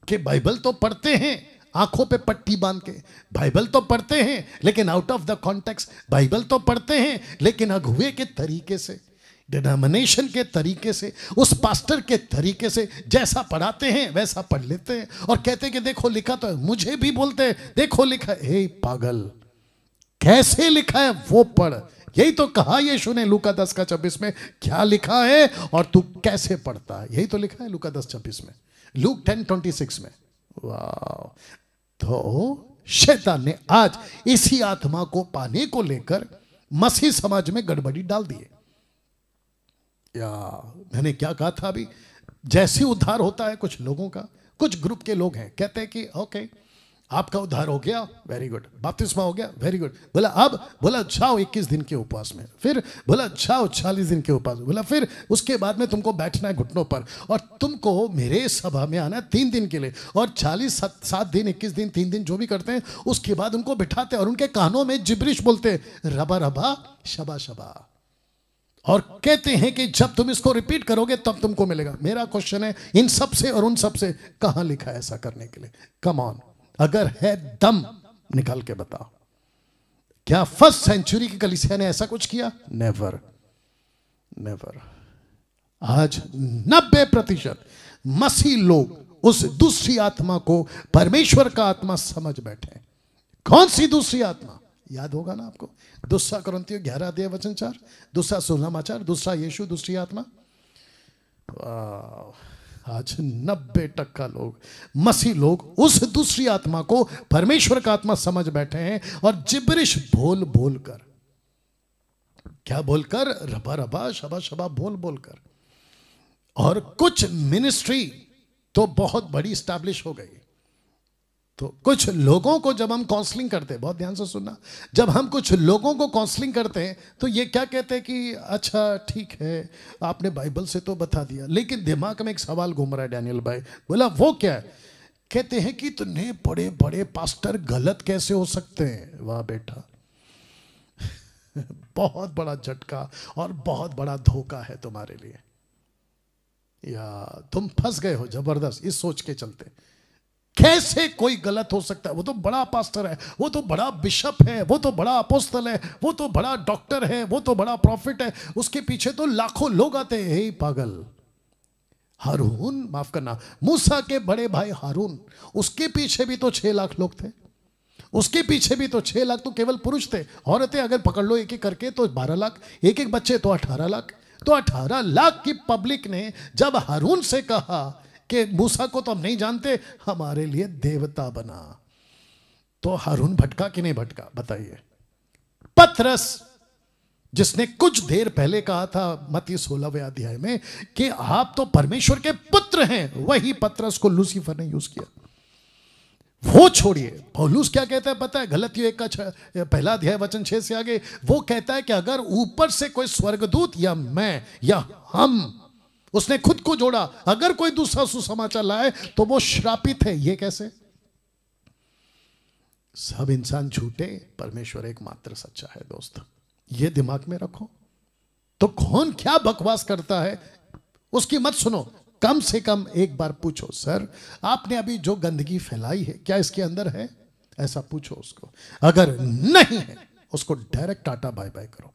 कि बाइबल तो पढ़ते हैं आंखों पे पट्टी बांध के, बाइबल तो पढ़ते हैं लेकिन out of the context, Bible तो पढ़ते हैं लेकिन अगुवे के तरीके से, डिनोमिनेशन के तरीके से, उस पास्टर के तरीके से, जैसा पढ़ाते हैं वैसा पढ़ लेते हैं और कहते हैं कि देखो लिखा तो है। मुझे भी बोलते हैं देखो लिखा है। हे पागल, कैसे लिखा है वो पढ़। यही तो कहा यीशु ने लूका 10:26 में, क्या लिखा है और तू कैसे पढ़ता है। यही तो लिखा है लूका 10:26 में, लूक 10:26 में। वाह। तो शैतान ने आज इसी आत्मा को पाने को लेकर मसीह समाज में गड़बड़ी डाल दी है। या मैंने क्या कहा था अभी, जैसे उद्धार होता है कुछ लोगों का, कुछ ग्रुप के लोग हैं कहते हैं कि ओके आपका उद्धार हो गया, वेरी गुड, बपतिस्मा हो गया, वेरी गुड, बोला अब, बोला जाओ 21 दिन के उपवास में, फिर बोला जाओ 40 दिन के उपवास, बोला फिर उसके बाद में तुमको बैठना है घुटनों पर और तुमको मेरे सभा में आना है 3 दिन के लिए, और 40 7 दिन 21 दिन 3 दिन जो भी करते हैं उसके बाद उनको बिठाते और उनके कानों में जिब्रिश बोलते हैं, रबा रबा शबा शबा, और कहते हैं कि जब तुम इसको रिपीट करोगे तब तुमको मिलेगा। मेरा क्वेश्चन है, इन सब से और उन सब से कहां लिखा है ऐसा करने के लिए? कम ऑन, अगर है दम निकाल के बताओ। क्या फर्स्ट सेंचुरी की कलीसिया ने ऐसा कुछ किया? Never, never. आज 90% मसीह लोग उस दूसरी आत्मा को परमेश्वर का आत्मा समझ बैठे। कौन सी दूसरी आत्मा? याद होगा ना आपको, 2 कुरिन्थियों 11:4, दूसरा सुसमाचार, दूसरा यीशु, दूसरी आत्मा। आज 90% लोग, मसीह लोग, उस दूसरी आत्मा को परमेश्वर का आत्मा समझ बैठे हैं और जिब्रिश बोल बोल कर, क्या बोलकर? रबा रबा शबा शबा बोल बोल कर। और कुछ मिनिस्ट्री तो बहुत बड़ी स्टैब्लिश हो गई। तो कुछ लोगों को जब हम काउंसलिंग करते हैं, बहुत ध्यान से सुनना, जब हम कुछ लोगों को काउंसलिंग करते हैं तो ये क्या कहते हैं कि अच्छा ठीक है आपने बाइबल से तो बता दिया, लेकिन दिमाग में एक सवाल घूम रहा है डैनियल भाई। बोला वो क्या है? कहते हैं कि इतने बड़े बड़े पास्टर गलत कैसे हो सकते हैं? वाह बेटा, बहुत बड़ा झटका और बहुत बड़ा धोखा है तुम्हारे लिए, या तुम फंस गए हो जबरदस्त इस सोच के चलते। कैसे कोई गलत हो सकता है? वो तो बड़ा पास्टर है, वो तो बड़ा बिशप है, वो तो बड़ा अपोस्तल है, वो तो बड़ा डॉक्टर है, वो तो बड़ा प्रॉफिट है, उसके पीछे तो लाखों लोग आते हैं। हे पागल, हारून, माफ करना, मूसा के बड़े भाई हारून, उसके पीछे भी तो 6 लाख लोग थे, उसके पीछे भी तो 6 लाख तो केवल पुरुष थे। औरतें अगर पकड़ लो एक एक करके तो 12 लाख, एक एक बच्चे तो 18 लाख। तो 18 लाख की पब्लिक ने जब हारून से कहा कि मूसा को तो हम नहीं जानते, हमारे लिए देवता बना, तो हारून भटका कि नहीं भटका? बताइए। पतरस, जिसने कुछ देर पहले कहा था मत्ती 16वें अध्याय में कि आप तो परमेश्वर के पुत्र हैं, वही पतरस को लूसीफर ने यूज किया। वो छोड़िए, पौलुस क्या कहता है पता है? गलतियों 1 का पहला अध्याय वचन 6 से आगे वो कहता है कि अगर ऊपर से कोई स्वर्गदूत या मैं या हम, उसने खुद को जोड़ा, अगर कोई दूसरा सुसमाचार लाए तो वो श्रापित है। ये कैसे? सब इंसान झूठे, परमेश्वर एकमात्र सच्चा है दोस्त, ये दिमाग में रखो। तो कौन क्या बकवास करता है उसकी मत सुनो, कम से कम एक बार पूछो, सर आपने अभी जो गंदगी फैलाई है क्या इसके अंदर है? ऐसा पूछो उसको। अगर नहीं है उसको डायरेक्ट टाटा बाय बाय करो,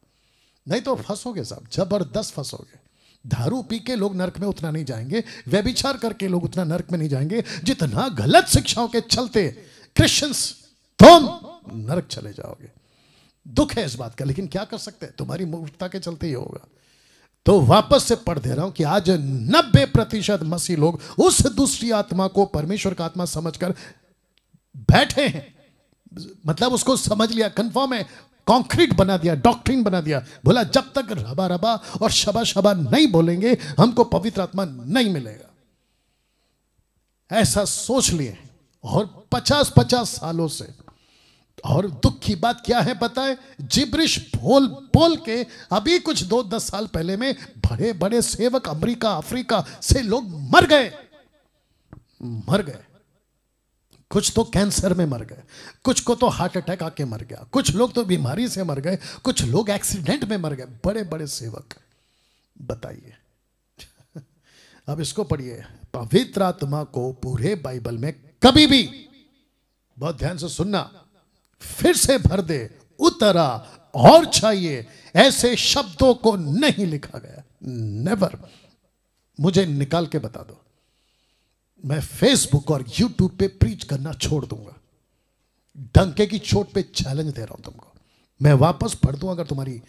नहीं तो फंसोगे साहब, जबरदस्त फंसोगे। दारू पी के लोग नरक में उतना नहीं जाएंगे, व्यभिचार करके लोग उतना नरक में नहीं जाएंगे जितना गलत शिक्षाओं के चलते क्रिश्चियंस तुम नरक चले जाओगे। दुख है इस बात का, लेकिन क्या कर सकते हैं, तुम्हारी मूर्खता के चलते ही होगा। तो वापस से पढ़ दे रहा हूं कि आज 90% मसीह लोग उस दूसरी आत्मा को परमेश्वर का आत्मा समझकर बैठे हैं, मतलब उसको समझ लिया, कंफर्म है, कॉन्क्रीट बना दिया, डॉक्ट्रिन बना दिया। बोला जब तक रबा रबा और शबा शबा नहीं बोलेंगे हमको पवित्र आत्मा नहीं मिलेगा, ऐसा सोच लिए। और 50-50 सालों से, और दुख की बात क्या है पता है? जिब्रिश बोल बोल के अभी कुछ 2-10 साल पहले में बड़े बड़े सेवक अमेरिका अफ्रीका से लोग मर गए। कुछ तो कैंसर में मर गए, कुछ को तो हार्ट अटैक आके मर गया, कुछ लोग तो बीमारी से मर गए, कुछ लोग एक्सीडेंट में मर गए, बड़े बड़े सेवक। बताइए। अब इसको पढ़िए, पवित्र आत्मा को पूरे बाइबल में कभी भी, बहुत ध्यान से सुनना, फिर से भर दे, उतरा और चाहिए ऐसे शब्दों को नहीं लिखा गया। नेवर। मुझे निकाल के बता दो, मैं फेसबुक और यूट्यूब पे प्रीच करना छोड़ दूंगा। डंके की चोट पे चैलेंज दे रहा हूं तुमको। मैं वापस पढ़ दूं अगर तुम्हारी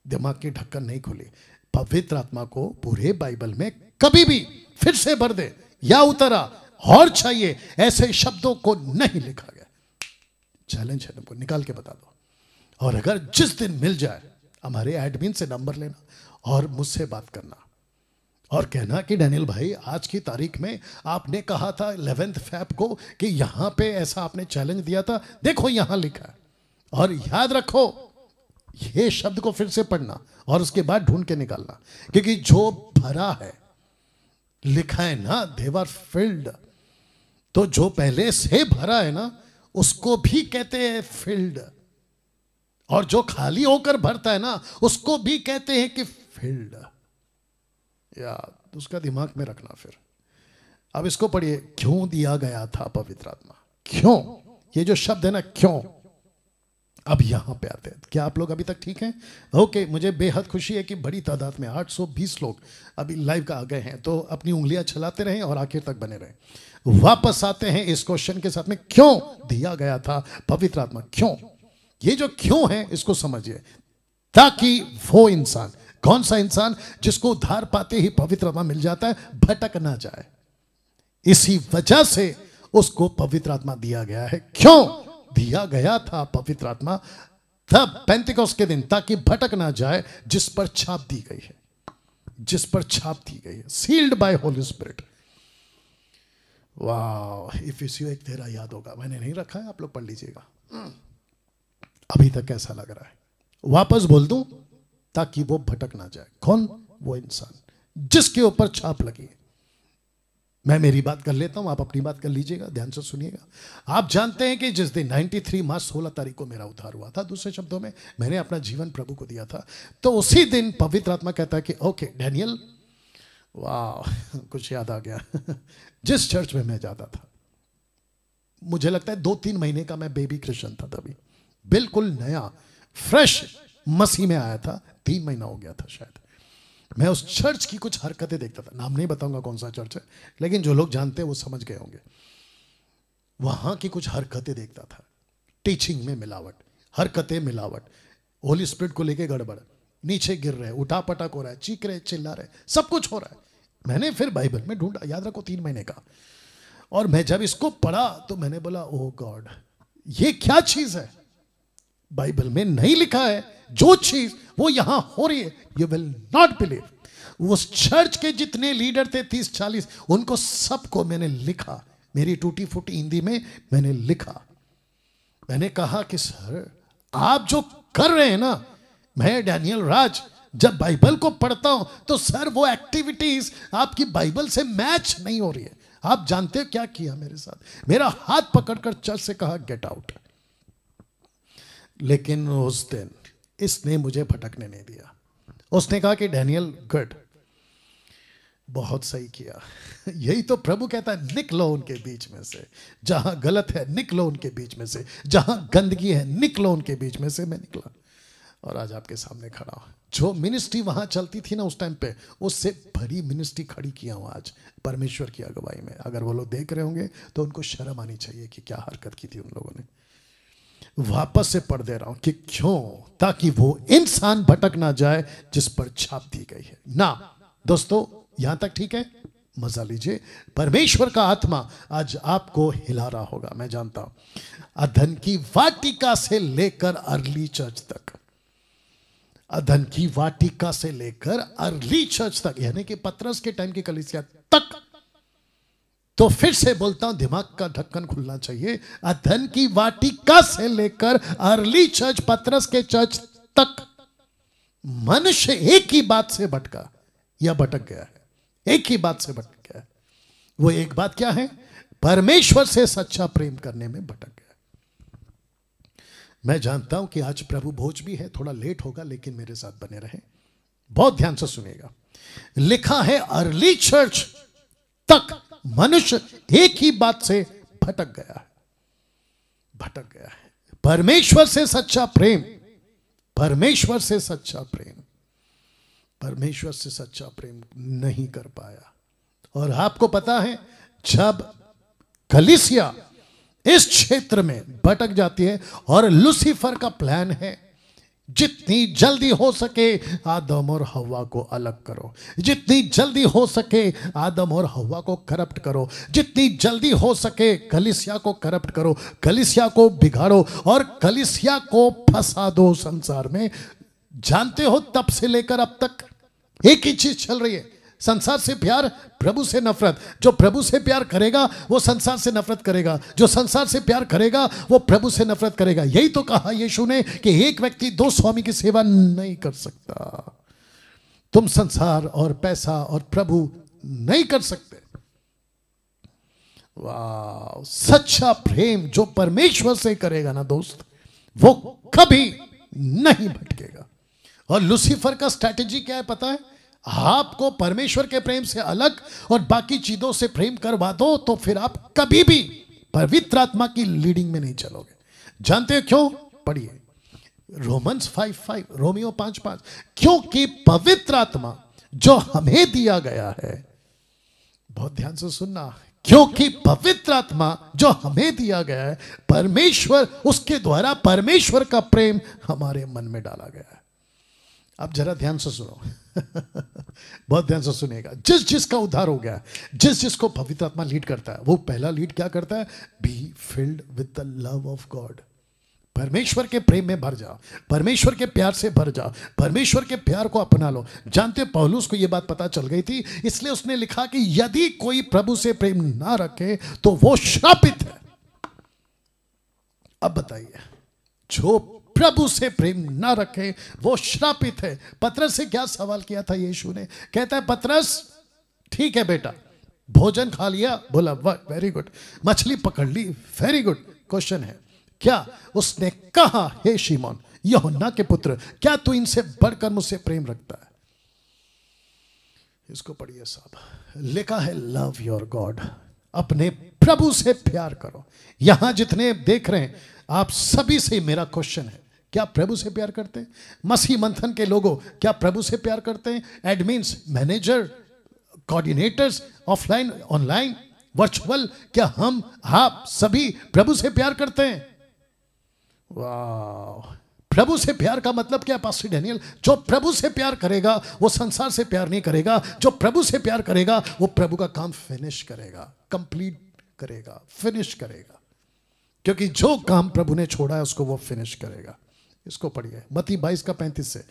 दिमाग की ढक्कन नहीं खुली। पवित्र आत्मा को पूरे बाइबल में कभी भी फिर से भर दे या उतरा और चाहिए ऐसे शब्दों को नहीं लिखा गया। चैलेंज है तुमको, निकाल के बता दो। और अगर जिस दिन मिल जाए हमारे एडमिन से नंबर लेना और मुझसे बात करना और कहना कि डैनियल भाई आज की तारीख में आपने कहा था 11 फरवरी को कि यहां पे ऐसा आपने चैलेंज दिया था, देखो यहां लिखा है। और याद रखो ये शब्द को फिर से पढ़ना और उसके बाद ढूंढ के निकालना, क्योंकि जो भरा है लिखा है ना, देवर फिल्ड, तो जो पहले से भरा है ना उसको भी कहते हैं फिल्ड, और जो खाली होकर भरता है ना उसको भी कहते हैं कि फिल्ड। यार उसका दिमाग में रखना। फिर अब इसको पढ़िए, क्यों दिया गया था पवित्र आत्मा? क्यों, ये जो शब्द है ना क्यों, अब यहां पे आते हैं। क्या आप लोग अभी तक ठीक हैं? ओके, मुझे बेहद खुशी है कि बड़ी तादाद में 820 लोग अभी लाइव का आ गए हैं, तो अपनी उंगलियां चलाते रहें और आखिर तक बने रहें। वापस आते हैं इस क्वेश्चन के साथ में, क्यों दिया गया था पवित्र आत्मा? क्यों? ये जो क्यों है इसको समझिए, ताकि वो इंसान, कौन सा इंसान? जिसको उद्धार पाते ही पवित्र आत्मा मिल जाता है, भटक ना जाए। इसी वजह से उसको पवित्र आत्मा दिया गया है। क्यों दिया गया था पवित्र आत्मा? तब पेंतिकोस्त के दिन, ताकि भटक ना जाए, जिस पर छाप दी गई है, जिस पर छाप दी गई है, सील्ड बाय होली स्पिरिट। वाह, इफिसियों 1:13 याद होगा, मैंने नहीं रखा है, आप लोग पढ़ लीजिएगा। अभी तक कैसा लग रहा है? वापस बोल दूं ताकि वो भटक ना जाए। कौन? वो इंसान जिसके ऊपर छाप लगी है। मैं मेरी बात कर लेता हूं, आप अपनी बात कर लीजिएगा, ध्यान से सुनिएगा। आप जानते हैं कि जिस दिन 93 मार्च 16 तारीख को मेरा उद्धार हुआ था, दूसरे शब्दों में मैंने अपना जीवन प्रभु को दिया था, तो उसी दिन पवित्र आत्मा कहता है कि ओके डैनियल, वाह कुछ याद आ गया। जिस चर्च में मैं जाता था, मुझे लगता है 2-3 महीने का मैं बेबी क्रिश्चियन था तभी, बिल्कुल नया फ्रेश मसीह में आया था, 3 महीना हो गया था शायद। मैं उस चर्च की कुछ हरकतें देखता था, नाम नहीं बताऊंगा कौन सा चर्च है, लेकिन जो लोग जानते हैं वो समझ गए होंगे। वहां की कुछ हरकतें देखता था, टीचिंग में मिलावट, हरकतें मिलावट, होली स्पिरिट को लेके गड़बड़, नीचे गिर रहे, उठा पटक हो रहा है, चीख रहे, चिल्ला रहे, सब कुछ हो रहा है। मैंने फिर बाइबल में ढूंढा, याद रखो 3 महीने का, और मैं जब इसको पढ़ा तो मैंने बोला ओह गॉड, ये क्या चीज है? बाइबल में नहीं लिखा है जो चीज वो यहां हो रही है, यू विल नॉट बिलीव। उस चर्च के जितने लीडर थे 30-40, उनको सबको मैंने लिखा, मेरी टूटी फूटी हिंदी में मैंने लिखा। मैंने कहा कि सर आप जो कर रहे हैं ना, मैं डैनियल राज जब बाइबल को पढ़ता हूं तो सर वो एक्टिविटीज आपकी बाइबल से मैच नहीं हो रही है। आप जानते हो क्या किया मेरे साथ? मेरा हाथ पकड़कर चर्च से कहा गेट आउट। लेकिन उस दिन इसने मुझे भटकने नहीं दिया। उसने कहा कि डैनियल गुड, बहुत सही किया। यही तो प्रभु कहता है, निकलो उनके बीच में से, जहां गलत है निकलो उनके बीच में से, जहां गंदगी है निकलो उनके बीच में से। मैं निकला और आज आपके सामने खड़ा हूं। जो मिनिस्ट्री वहां चलती थी ना उस टाइम पे, उससे बड़ी मिनिस्ट्री खड़ी किया हूं आज परमेश्वर की अगुवाई में। अगर वो लोग देख रहे होंगे तो उनको शर्म आनी चाहिए कि क्या हरकत की थी उन लोगों ने। वापस से पढ़ दे रहा हूं कि क्यों, ताकि वो इंसान भटक ना जाए जिस पर छाप दी गई है ना। दोस्तों यहां तक ठीक है? मजा लीजिए। परमेश्वर का आत्मा आज आपको हिला रहा होगा, मैं जानता हूं। अधन की वाटिका से लेकर अर्ली चर्च तक, अधन की वाटिका से लेकर अर्ली चर्च तक, यानी कि पतरस के टाइम की कलीसिया तक। तो फिर से बोलता हूं, दिमाग का ढक्कन खुलना चाहिए। अधन की वाटिका से लेकर अर्ली चर्च, पतरस के चर्च तक, मनुष्य एक ही बात से भटका या भटक गया है, एक ही बात से भटक गया है। वो एक बात क्या है? परमेश्वर से सच्चा प्रेम करने में भटक गया। मैं जानता हूं कि आज प्रभु भोज भी है, थोड़ा लेट होगा, लेकिन मेरे साथ बने रहें, बहुत ध्यान से सुनिएगा। लिखा है अर्ली चर्च तक मनुष्य एक ही बात से भटक गया है, भटक गया है। परमेश्वर से सच्चा प्रेम, परमेश्वर से सच्चा प्रेम, परमेश्वर से सच्चा प्रेम नहीं कर पाया। और आपको पता है, जब कलीसिया इस क्षेत्र में भटक जाती है, और लूसीफर का प्लान है जितनी जल्दी हो सके आदम और हव्वा को अलग करो, जितनी जल्दी हो सके आदम और हव्वा को करप्ट करो, जितनी जल्दी हो सके कलीसिया को करप्ट करो, कलीसिया को बिगाड़ो और कलीसिया को फंसा दो संसार में। जानते हो तब से लेकर अब तक एक ही चीज चल रही है, संसार से प्यार, प्रभु से नफरत। जो प्रभु से प्यार करेगा वो संसार से नफरत करेगा, जो संसार से प्यार करेगा वो प्रभु से नफरत करेगा। यही तो कहा यीशु ने कि एक व्यक्ति 2 स्वामी की सेवा नहीं कर सकता। तुम संसार और पैसा और प्रभु नहीं कर सकते। वाह, सच्चा प्रेम जो परमेश्वर से करेगा ना दोस्त, वो कभी नहीं भटकेगा। और लूसीफर का स्ट्रैटेजी क्या है पता है? आपको परमेश्वर के प्रेम से अलग और बाकी चीजों से प्रेम करवा दो तो फिर आप कभी भी पवित्र आत्मा की लीडिंग में नहीं चलोगे। जानते हो क्यों? पढ़िए रोमन्स 5:5, रोमियो 5:5। क्योंकि पवित्र आत्मा जो हमें दिया गया है, बहुत ध्यान से सुनना, क्योंकि पवित्र आत्मा जो हमें दिया गया है, परमेश्वर, उसके द्वारा परमेश्वर का प्रेम हमारे मन में डाला गया है। अब जरा ध्यान से सुनो, बहुत ध्यान से सुनिएगा। जिस जिसका उद्धार हो गया, जिस जिसको पवित्र आत्मा लीड करता है, वो पहला लीड क्या करता है? Be filled with the love of God. परमेश्वर के प्रेम में भर जाओ, परमेश्वर के प्यार से भर जाओ, परमेश्वर के प्यार को अपना लो। जानते पौलुस को यह बात पता चल गई थी, इसलिए उसने लिखा कि यदि कोई प्रभु से प्रेम ना रखे तो वो श्रापित है। अब बताइए, जो प्रभु से प्रेम ना रखे वो श्रापित है। पतरस से क्या सवाल किया था यीशु ने? कहता है पतरस ठीक है बेटा, भोजन खा लिया? बोला वेरी गुड। मछली पकड़ ली? Very good. क्वेश्चन है क्या उसने कहा हे शिमोन यूहन्ना के पुत्र, क्या तू इनसे बढ़कर मुझसे प्रेम रखता है? इसको पढ़िए साहब, लिखा है लव योर गॉड, अपने प्रभु से प्यार करो। यहां जितने देख रहे हैं आप सभी से मेरा क्वेश्चन है, क्या प्रभु से प्यार करते हैं? मसीह मंथन के लोगों क्या प्रभु से प्यार करते हैं? Admins, manager, coordinators, offline, online, virtual, क्या हम आप सभी प्रभु से प्यार करते हैं? वाह, प्रभु से प्यार का मतलब क्या पास्टर डैनियल? जो प्रभु से प्यार करेगा वो संसार से प्यार नहीं करेगा। जो प्रभु से प्यार करेगा वो प्रभु का काम फिनिश करेगा, कंप्लीट करेगा, फिनिश करेगा, क्योंकि जो काम प्रभु ने छोड़ा है उसको वो फिनिश करेगा। इसको पढ़िए मत्ती 22:35 से।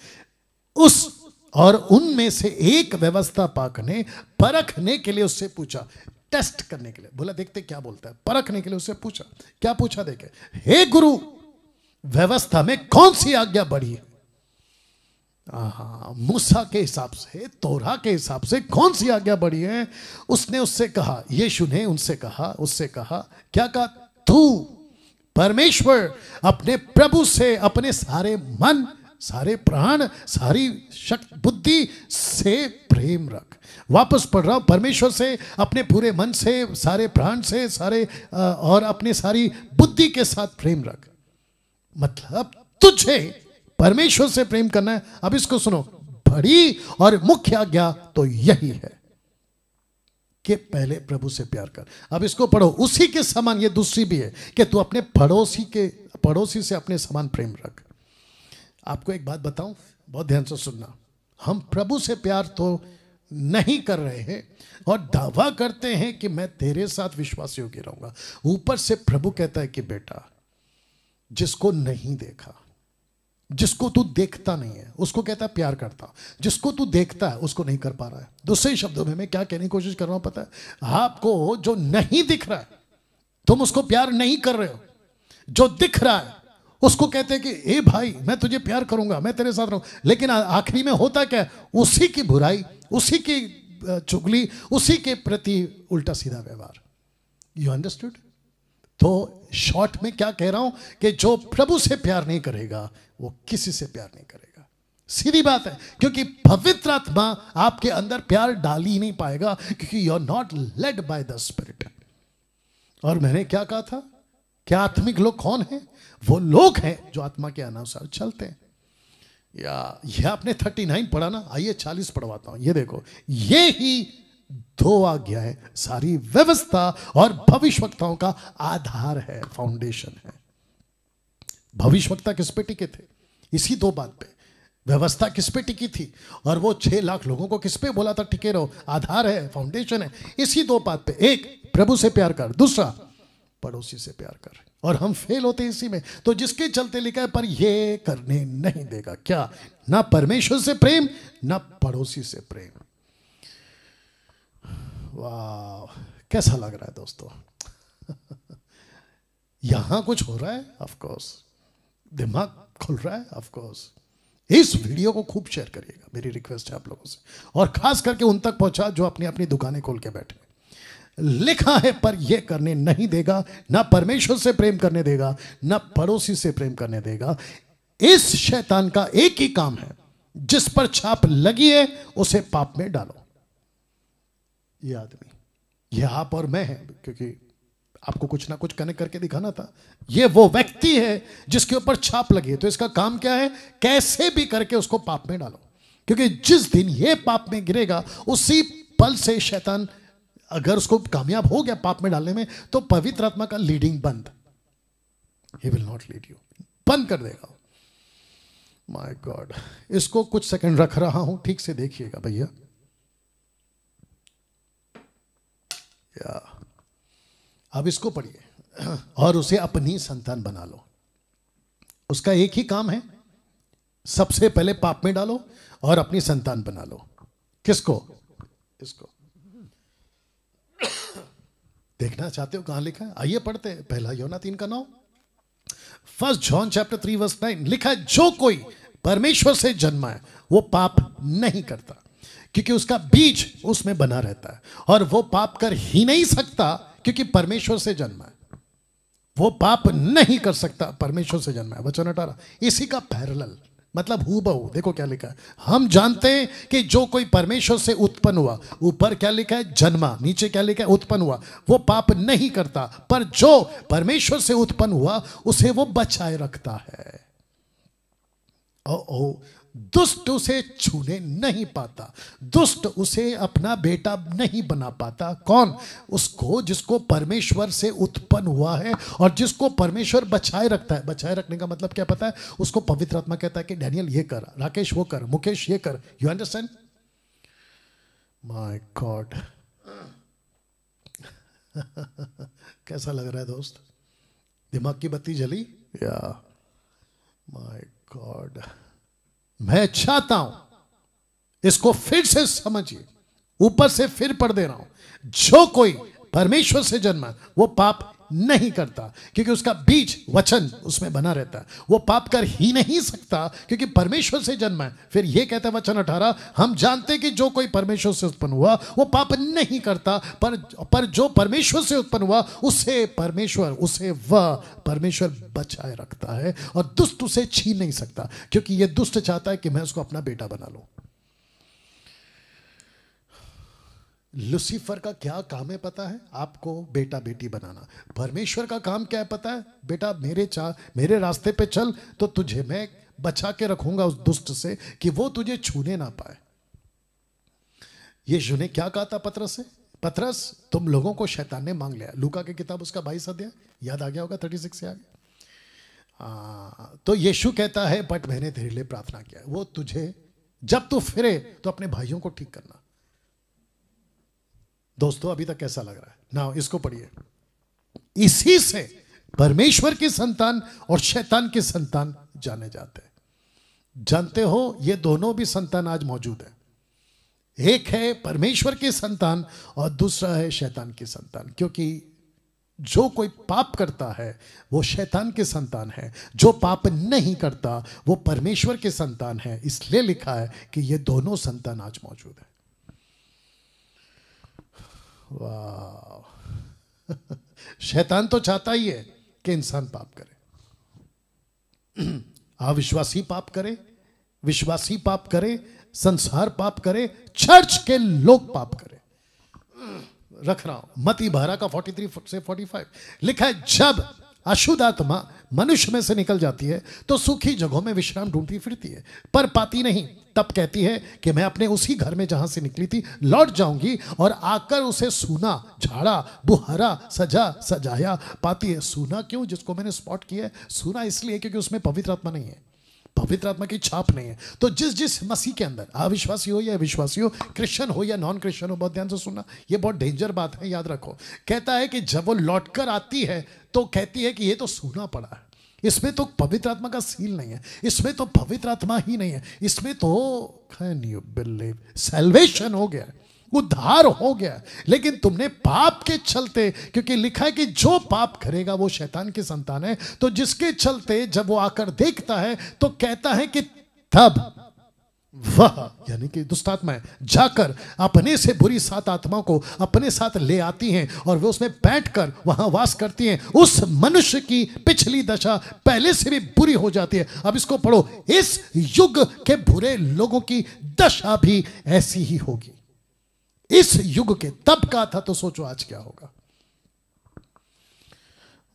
उस और उनमें से एक व्यवस्था पाक ने परखने के लिए उससे पूछा, टेस्ट करने के लिए, बोला देखते क्या बोलता है, परखने के लिए उससे पूछा। क्या पूछा देखे? हे गुरु, व्यवस्था में कौन सी आज्ञा बड़ी है? मूसा के हिसाब से, तोरा के हिसाब से कौन सी आज्ञा बड़ी है? उसने उससे कहा, यीशु ने उनसे कहा, उससे कहा, क्या कहा? तू परमेश्वर अपने प्रभु से अपने सारे मन, सारे प्राण, सारी शक्ति, बुद्धि से प्रेम रख। वापस पढ़ रहा हूं, परमेश्वर से अपने पूरे मन से, सारे प्राण से, सारे और अपने सारी बुद्धि के साथ प्रेम रख। मतलब तुझे परमेश्वर से प्रेम करना है। अब इसको सुनो, बड़ी और मुख्य आज्ञा तो यही है कि पहले प्रभु से प्यार कर। अब इसको पढ़ो, उसी के समान ये दूसरी भी है कि तू अपने पड़ोसी से अपने समान प्रेम रख। आपको एक बात बताऊं, बहुत ध्यान से सुनना। हम प्रभु से प्यार तो नहीं कर रहे हैं और दावा करते हैं कि मैं तेरे साथ विश्वास योग्य रहूंगा। ऊपर से प्रभु कहता है कि बेटा, जिसको नहीं देखा, जिसको तू देखता नहीं है, उसको कहता है प्यार करता। जिसको तू देखता है उसको नहीं कर पा रहा है। दूसरे शब्दों में मैं क्या कहने की कोशिश कर रहा हूं पता है? आपको जो नहीं दिख रहा है तुम उसको प्यार नहीं कर रहे हो। जो दिख रहा है उसको कहते हैं कि ए भाई मैं तुझे प्यार करूंगा, मैं तेरे साथ रहूंगा, लेकिन आखिरी में होता क्या? उसी की बुराई, उसी की चुगली, उसी के प्रति उल्टा सीधा व्यवहार। You understood? तो शॉर्ट में क्या कह रहा हूं कि जो प्रभु से प्यार नहीं करेगा वो किसी से प्यार नहीं करेगा। सीधी बात है, क्योंकि पवित्र आत्मा आपके अंदर प्यार डाल ही नहीं पाएगा, क्योंकि you are not led by the spirit. और मैंने क्या कहा था? क्या आत्मिक लोग कौन हैं? वो लोग हैं जो आत्मा के अनुसार चलते हैं। या ये आपने 39 पढ़ा ना, आइए 40 पढ़वाता हूं। ये देखो, ये ही 2 आज्ञाएं सारी व्यवस्था और भविष्यवक्ताओं का आधार है, फाउंडेशन है। भविष्यवक्ता किस पे टिके थे? इसी 2 बात पे। व्यवस्था किस पे टिकी थी? और वो 6 लाख लोगों को किस पे बोला था टिके रहो? आधार है, फाउंडेशन है, इसी 2 बात पे। एक, प्रभु से प्यार कर, दूसरा पड़ोसी से प्यार कर। और हम फेल होते हैं इसी में। तो जिसके चलते लिखा है पर ये करने नहीं देगा। क्या? ना परमेश्वर से प्रेम, ना पड़ोसी से प्रेम। वाह, कैसा लग रहा है दोस्तों? यहां कुछ हो रहा है, ऑफ कोर्स दिमाग खुल रहा है, ऑफ कोर्स। इस वीडियो को खूब शेयर करिएगा, मेरी रिक्वेस्ट है आप लोगों से, और खास करके उन तक पहुंचा जो अपनी अपनी दुकानें खोल के बैठे। लिखा है पर यह करने नहीं देगा, ना परमेश्वर से प्रेम करने देगा, ना पड़ोसी से प्रेम करने देगा। इस शैतान का एक ही काम है, जिस पर छाप लगी है उसे पाप में डालो। ये आदमी, ये आप और मैं हैं, क्योंकि आपको कुछ ना कुछ कनेक्ट करके दिखाना था। ये वो व्यक्ति है जिसके ऊपर छाप लगी है। तो इसका काम क्या है? कैसे भी करके उसको पाप में डालो, क्योंकि जिस दिन ये पाप में गिरेगा उसी पल से शैतान, अगर उसको कामयाब हो गया पाप में डालने में, तो पवित्र आत्मा का लीडिंग बंद। He will not lead you, बंद कर देगा। माय गॉड, इसको कुछ सेकंड रख रहा हूं, ठीक से देखिएगा भैया। अब इसको पढ़िए, और उसे अपनी संतान बना लो। उसका एक ही काम है, सबसे पहले पाप में डालो और अपनी संतान बना लो। किसको? इसको। देखना चाहते हो कहां लिखा है? आइए पढ़ते हैं। पहला यूहन्ना 3:9, 1 जॉन चैप्टर 3 वर्स 9 लिखा है, जो कोई परमेश्वर से जन्मा है वो पाप नहीं करता, क्योंकि उसका बीज उसमें बना रहता है, और वो पाप कर ही नहीं सकता क्योंकि परमेश्वर से जन्मा है। वो पाप नहीं कर सकता, परमेश्वर से जन्मा है। वचन 18 इसी का पैरेलल, मतलब हूबहू। देखो क्या लिखा है, हम जानते हैं कि जो कोई परमेश्वर से उत्पन्न हुआ, ऊपर क्या लिखा है? जन्मा। नीचे क्या लिखा है? उत्पन्न हुआ। वो पाप नहीं करता, पर जो परमेश्वर से उत्पन्न हुआ उसे वो बचाए रखता है। ओ दुष्ट उसे छूने नहीं पाता, दुष्ट उसे अपना बेटा नहीं बना पाता। कौन? उसको जिसको परमेश्वर से उत्पन्न हुआ है और जिसको परमेश्वर बचाए रखता है। बचाए रखने का मतलब क्या पता है? उसको पवित्र आत्मा कहता है कि डैनियल ये कर, राकेश वो कर, मुकेश ये कर। You understand? माय गॉड, कैसा लग रहा है दोस्त? दिमाग की बत्ती जली? या माय गॉड, मैं चाहता हूं इसको फिर से समझिए, ऊपर से फिर पढ़ दे रहा हूं। जो कोई परमेश्वर से जन्मा वो पाप नहीं करता, क्योंकि उसका बीज वचन उसमें बना रहता है। वो पाप कर ही नहीं सकता क्योंकि परमेश्वर से जन्मा है। फिर ये कहता है वचन 18, हम जानते हैं कि जो कोई परमेश्वर से उत्पन्न हुआ वो पाप नहीं करता, पर जो परमेश्वर से उत्पन्न हुआ उसे वह परमेश्वर बचाए रखता है, और दुष्ट उसे छीन नहीं सकता, क्योंकि ये दुष्ट चाहता है कि मैं उसको अपना बेटा बना लूं। लूसीफर का क्या काम है पता है? आपको बेटा बेटी बनाना। परमेश्वर का काम क्या है पता है? बेटा मेरे रास्ते पे चल तो तुझे मैं बचा के रखूंगा उस दुष्ट से, कि वो तुझे छूने ना पाए। यीशु ने क्या कहा था पतरस से? पतरस, तुम लोगों को शैतान ने मांग लिया। लूका की किताब उसका 22 अध्याय, याद आ गया होगा 36 से आगे। तो यीशु कहता है, बट मैंने तेरे लिए प्रार्थना किया, वो तुझे जब तू फिरे तो अपने भाइयों को ठीक करना। दोस्तों अभी तक कैसा लग रहा है ना? इसको पढ़िए। इसी से परमेश्वर की संतान और शैतान की संतान जाने जाते हैं। जानते हो, ये दोनों भी संतान आज मौजूद है। एक है परमेश्वर की संतान और दूसरा है शैतान की संतान, क्योंकि जो कोई पाप करता है वो शैतान की संतान है, जो पाप नहीं करता वो परमेश्वर की संतान है। इसलिए लिखा है कि ये दोनों संतान आज मौजूद है। वाह, शैतान तो चाहता ही है कि इंसान पाप करे, अविश्वासी पाप करे, विश्वासी पाप करे, संसार पाप करे, चर्च के लोग पाप करे। रख रहा हूं मत्ती 12 का 43 से 45 लिखा है, जब अशुद्ध आत्मा मनुष्य में से निकल जाती है तो सूखी जगहों में विश्राम ढूंढती फिरती है, पर पाती नहीं। तब कहती है कि मैं अपने उसी घर में जहां से निकली थी लौट जाऊंगी, और आकर उसे सूना, झाड़ा, बुहारा, सजाया पाती है। सूना क्यों? जिसको मैंने स्पॉट किया है, सूना इसलिए क्योंकि उसमें पवित्र आत्मा नहीं है, पवित्र आत्मा की छाप नहीं है। तो जिस मसीह के अंदर, अविश्वासी हो या विश्वासी हो, क्रिश्चियन हो या नॉन क्रिश्चियन हो, बहुत ध्यान से सुनना, ये बहुत डेंजर बात है, याद रखो। कहता है कि जब वो लौटकर आती है तो कहती है कि ये तो सूना पड़ा है, इसमें तो पवित्र आत्मा का सील नहीं है, इसमें तो पवित्र आत्मा ही नहीं है, इसमें तो कैन यू बिलीव सैल्वेशन हो गया, उद्धार हो गया, लेकिन तुमने पाप के चलते, क्योंकि लिखा है कि जो पाप करेगा वो शैतान की संतान है, तो जिसके चलते जब वो आकर देखता है तो कहता है कि तब वह, यानी कि दुष्टात्माएं जाकर अपने से बुरी 7 आत्माओं को अपने साथ ले आती हैं और वे उसमें बैठकर वहां वास करती हैं। उस मनुष्य की पिछली दशा पहले से भी बुरी हो जाती है। अब इसको पढ़ो, इस युग के बुरे लोगों की दशा भी ऐसी ही होगी। इस युग के तब का था, तो सोचो आज क्या होगा।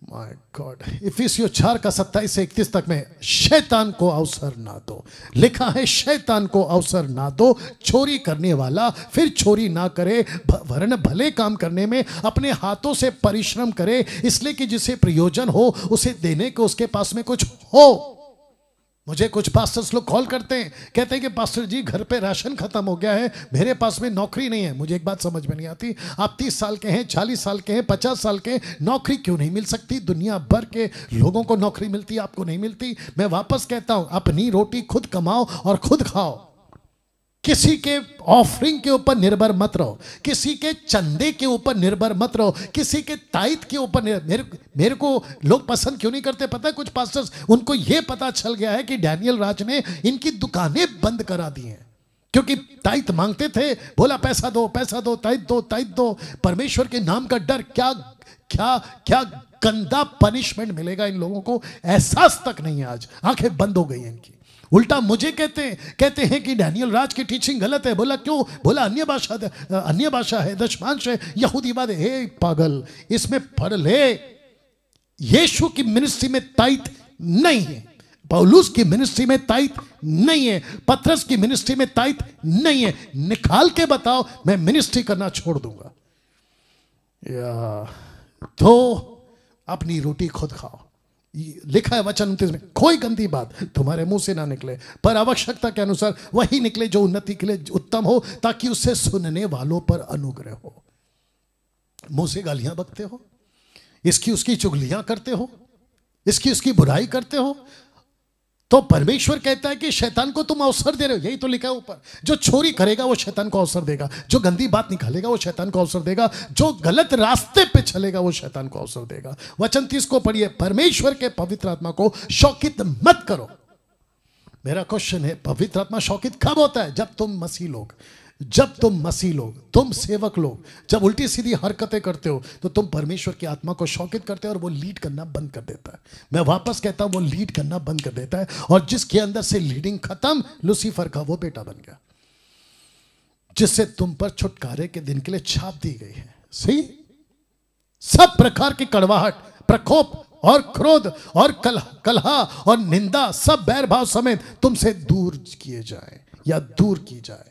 माय गॉड, इफिसियों 4 का 27 से 31 तक में, शैतान को अवसर ना दो। लिखा है, शैतान को अवसर ना दो। चोरी करने वाला फिर चोरी ना करे, वरन भले काम करने में अपने हाथों से परिश्रम करे, इसलिए कि जिसे प्रयोजन हो उसे देने को उसके पास में कुछ हो। मुझे कुछ पास्टर्स लोग कॉल करते हैं, कहते हैं कि पास्टर जी घर पे राशन खत्म हो गया है, मेरे पास में नौकरी नहीं है। मुझे एक बात समझ में नहीं आती, आप 30 साल के हैं, 40 साल के हैं, 50 साल के हैं, नौकरी क्यों नहीं मिल सकती? दुनिया भर के लोगों को नौकरी मिलती है, आपको नहीं मिलती। मैं वापस कहता हूं, अपनी रोटी खुद कमाओ और खुद खाओ। किसी के ऑफरिंग के ऊपर निर्भर मत रहो, किसी के चंदे के ऊपर निर्भर मत रहो, किसी के ताइद के ऊपर मेरे को लोग पसंद क्यों नहीं करते पता है? कुछ पास्टर्स, उनको यह पता चल गया है कि डैनियल राज ने इनकी दुकानें बंद करा दी हैं, क्योंकि ताइद मांगते थे, बोला पैसा दो, पैसा दो, ताइद दो, ताइद दो। परमेश्वर के नाम का डर, क्या क्या क्या गंदा पनिशमेंट मिलेगा इन लोगों को, एहसास तक नहीं है। आज आंखें बंद हो गई हैं इनकी। उल्टा मुझे कहते हैं कि डैनियल राज की टीचिंग गलत है। बोला क्यों? बोला अन्य भाषा है, दशमांश है, यहूदीवाद है। हे पागल, इसमें पढ़ ले, यीशु की मिनिस्ट्री में ताइद नहीं है, पौलुस की मिनिस्ट्री में ताइद नहीं है, पतरस की मिनिस्ट्री में ताइद नहीं है। निकाल के बताओ, मैं मिनिस्ट्री करना छोड़ दूंगा। या तो अपनी रोटी खुद खाओ। लिखा है वचन 29 में, कोई गंदी बात तुम्हारे मुंह से ना निकले, पर आवश्यकता के अनुसार वही निकले जो उन्नति के लिए उत्तम हो, ताकि उससे सुनने वालों पर अनुग्रह हो। मुंह से गालियां बकते हो, इसकी उसकी चुगलियां करते हो, इसकी उसकी बुराई करते हो, तो परमेश्वर कहता है कि शैतान को तुम अवसर दे रहे हो। यही तो लिखा है ऊपर, जो चोरी करेगा वो शैतान को अवसर देगा, जो गंदी बात निकालेगा वो शैतान को अवसर देगा, जो गलत रास्ते पे चलेगा वो शैतान को अवसर देगा। वचन 30 को पढ़िए, परमेश्वर के पवित्र आत्मा को शौकित मत करो। मेरा क्वेश्चन है, पवित्र आत्मा शौकित कब होता है? जब तुम मसीह लोग, तुम सेवक लोग, जब उल्टी सीधी हरकतें करते हो, तो तुम परमेश्वर की आत्मा को शौकित करते हो और वो लीड करना बंद कर देता है। मैं वापस कहता हूं, वो लीड करना बंद कर देता है, और जिसके अंदर से लीडिंग खत्म, लूसीफर का वो बेटा बन गया, जिससे तुम पर छुटकारे के दिन के लिए छाप दी गई है। सही, सब प्रकार की कड़वाहट, प्रकोप और क्रोध और कलह और निंदा, सब बैर भाव समेत तुमसे दूर किए जाए या दूर की जाए।